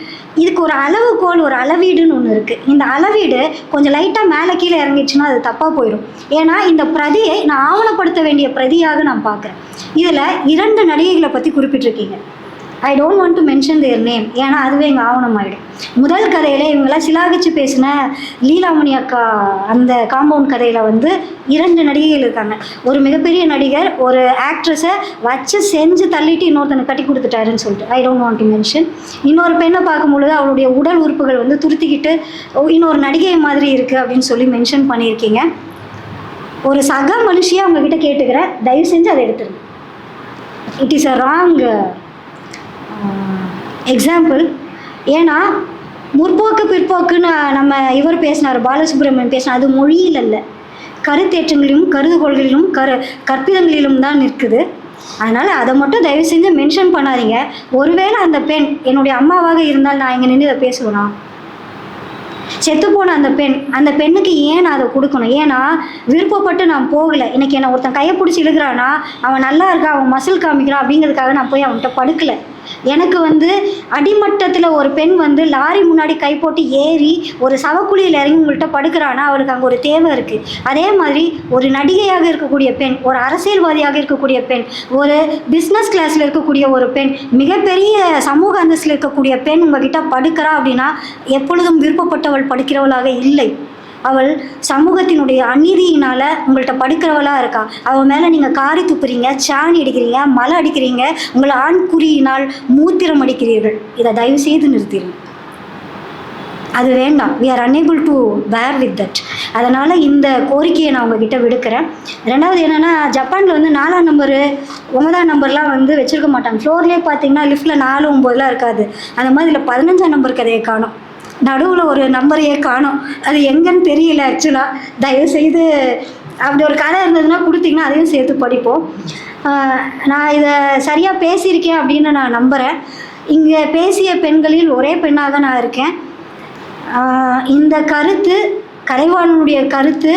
இதுக்கு ஒரு அளவுகோல், ஒரு அளவீடுன்னு ஒன்று இருக்குது. இந்த அளவீடு கொஞ்சம் லைட்டாக மேலே கீழே இறங்கிடுச்சுன்னா அது தப்பாக போயிடும். ஏன்னா இந்த பிரதியை நான் ஆவணப்படுத்த வேண்டிய பிரதியாக நான் பார்க்குறேன். இதில் 2 நடிகைகளை பற்றி குறிப்பிட்டிருக்கீங்க. I don't want to mention their name, ஏன்னா அதுவே எங்கள் ஆவணம் ஆகிடும். முதல் கதையில் இவங்களாம் சிலாகிச்சு பேசின லீலாமணி அக்கா அந்த காம்பவுண்ட் கதையில் வந்து 2 நடிகைகள் இருக்காங்க. ஒரு மிகப்பெரிய நடிகர் ஒரு ஆக்ட்ரஸை வச்சு செஞ்சு தள்ளிட்டு இன்னொருத்தனை கட்டி கொடுத்துட்டாருன்னு சொல்லிட்டு ஐ டோன்ட் வாண்ட் டு மென்ஷன். இன்னொரு பெண்ணை பார்க்கும்பொழுது அவளுடைய உடல் உறுப்புகள் வந்து துருத்திக்கிட்டு இன்னொரு நடிகை மாதிரி இருக்குது அப்படின்னு சொல்லி மென்ஷன் பண்ணியிருக்கீங்க. ஒரு சக மனுஷியாக அவங்கக்கிட்ட கேட்டுக்கிறேன், தயவு செஞ்சு அதை எடுத்துருங்க. It is a wrong example. ஏன்னா முற்போக்கு பிற்போக்குன்னு நம்ம இவர் பேசினார், பாலசுப்ரமணியன் பேசினார், அது மொழியில் அல்ல, கருத்தேற்றங்களிலும் கருதுகோள்களிலும் கற்பிதங்களிலும் தான் நிற்குது. அதனால் அதை மட்டும் தயவு செஞ்சு மென்ஷன் பண்ணாதீங்க. ஒருவேளை அந்த பெண் என்னுடைய அம்மாவாக இருந்தால் நான் இங்கே நின்று இதை பேசுவேனா? செத்துப்போன அந்த பெண்ணுக்கு ஏன் நான் அதை கொடுக்கணும்? ஏன்னா விருப்பப்பட்டு நான் போகலை. இன்றைக்கி என்னை ஒருத்தன் கையை பிடிச்சி இழுக்கிறான்னா, அவன் நல்லா இருக்கா, அவன் மசில் காமிக்கிறான் அப்படிங்கிறதுக்காக நான் போய் அவன்கிட்ட படுக்கலை. எனக்கு வந்து அடிமட்டத்தில் ஒரு பெண் வந்து லாரி முன்னாடி கை போட்டு ஏறி ஒரு சவக்குழியில் இறங்கி உங்கள்கிட்ட படுக்கிறான்னா அவளுக்கு அங்கே ஒரு தேவை இருக்குது. அதே மாதிரி ஒரு நடிகையாக இருக்கக்கூடிய பெண், ஒரு அரசியல்வாதியாக இருக்கக்கூடிய பெண், ஒரு பிஸ்னஸ் கிளாஸில் இருக்கக்கூடிய ஒரு பெண், மிகப்பெரிய சமூக அந்தஸ்தில் இருக்கக்கூடிய பெண் உங்கள்கிட்ட படுக்கிறா அப்படின்னா எப்பொழுதும் விருப்பப்பட்டவள் படுக்கிறவளாக இல்லை. அவள் சமூகத்தினுடைய அநீதியினால் உங்கள்கிட்ட படுக்கிறவளாக இருக்கா. அவள் மேலே நீங்கள் காரி துப்புறீங்க, சாணி அடிக்கிறீங்க, மலை அடிக்கிறீங்க, உங்களை ஆண்குறியினால் மூத்திரம் அடிக்கிறீர்கள். இதை தயவு செய்து நிறுத்திடுங்க. அது வேண்டாம். we are unable to bear with that. அதனால் இந்த கோரிக்கையை நான் உங்ககிட்ட விடுக்கிறேன். ரெண்டாவது என்னென்னா, ஜப்பானில் வந்து 4ஆம் நம்பரு 9ஆம் நம்பர்லாம் வந்து வச்சுருக்க மாட்டாங்க. ஃப்ளோர்லேயே பார்த்தீங்கன்னா லிஃப்ட்டில் 4, 9லாம் இருக்காது. அந்த மாதிரி இதில் 15ஆம் நம்பர் கதையை காணும், நடுவில் ஒரு நம்பரையே காணும். அது எங்கன்னு தெரியல ஆக்சுவலாக. தயவுசெய்து அப்படி ஒரு கதை இருந்ததுன்னா கொடுத்தீங்கன்னா அதையும் சேர்த்து படிப்போம். நான் இதை சரியாக பேசியிருக்கேன் அப்படின்னு நான் நம்புகிறேன். இங்கே பேசிய பெண்களில் ஒரே பெண்ணாக நான் இருக்கேன். இந்த கருத்து, கலைவாணனுடைய கருத்து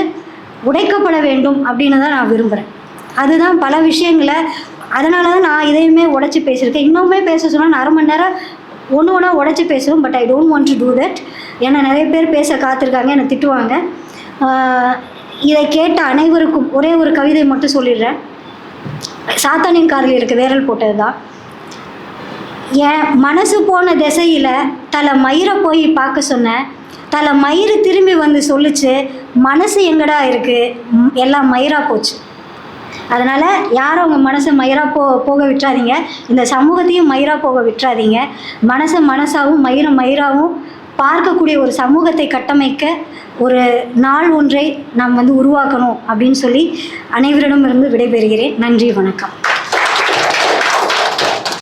உடைக்கப்பட வேண்டும் அப்படின்னு தான் நான் விரும்புகிறேன். அதுதான் பல விஷயங்களை, அதனால தான் நான் இதையுமே உடைச்சி பேசியிருக்கேன். இன்னுமே பேச சொன்னால் நான் 1/2 மணி நேரம் ஒன்றா உடைச்சி பேசுவேன். But I don't want to do that. ஏன்னா நிறைய பேர் பேச காத்திருக்காங்க, என்னை திட்டுவாங்க. இதை கேட்ட அனைவருக்கும் ஒரே ஒரு கவிதை மட்டும் சொல்லிடுறேன். சாத்தானின் காரில் இருக்க வேரல் போட்டது தான். என் மனசு போன திசையில் தலை மயிரை போய் பார்க்க சொன்னேன். தலை மயிறு திரும்பி வந்து சொல்லிச்சு, மனசு எங்கடா இருக்குது, எல்லாம் மயிராக போச்சு. அதனால் யாரும் உங்கள் மனசை மயிராக போக விட்டுறாதீங்க. இந்த சமூகத்தையும் மயிராக போக விட்டுறாதீங்க. மனசை மனசாகவும் மயிராகவும் பார்க்கக்கூடிய ஒரு சமூகத்தை கட்டமைக்க ஒரு நாள் ஒன்றை நாம் உருவாக்கணும் அப்படின்னு சொல்லி அனைவரிடமிருந்து விடைபெறுகிறேன். நன்றி, வணக்கம்.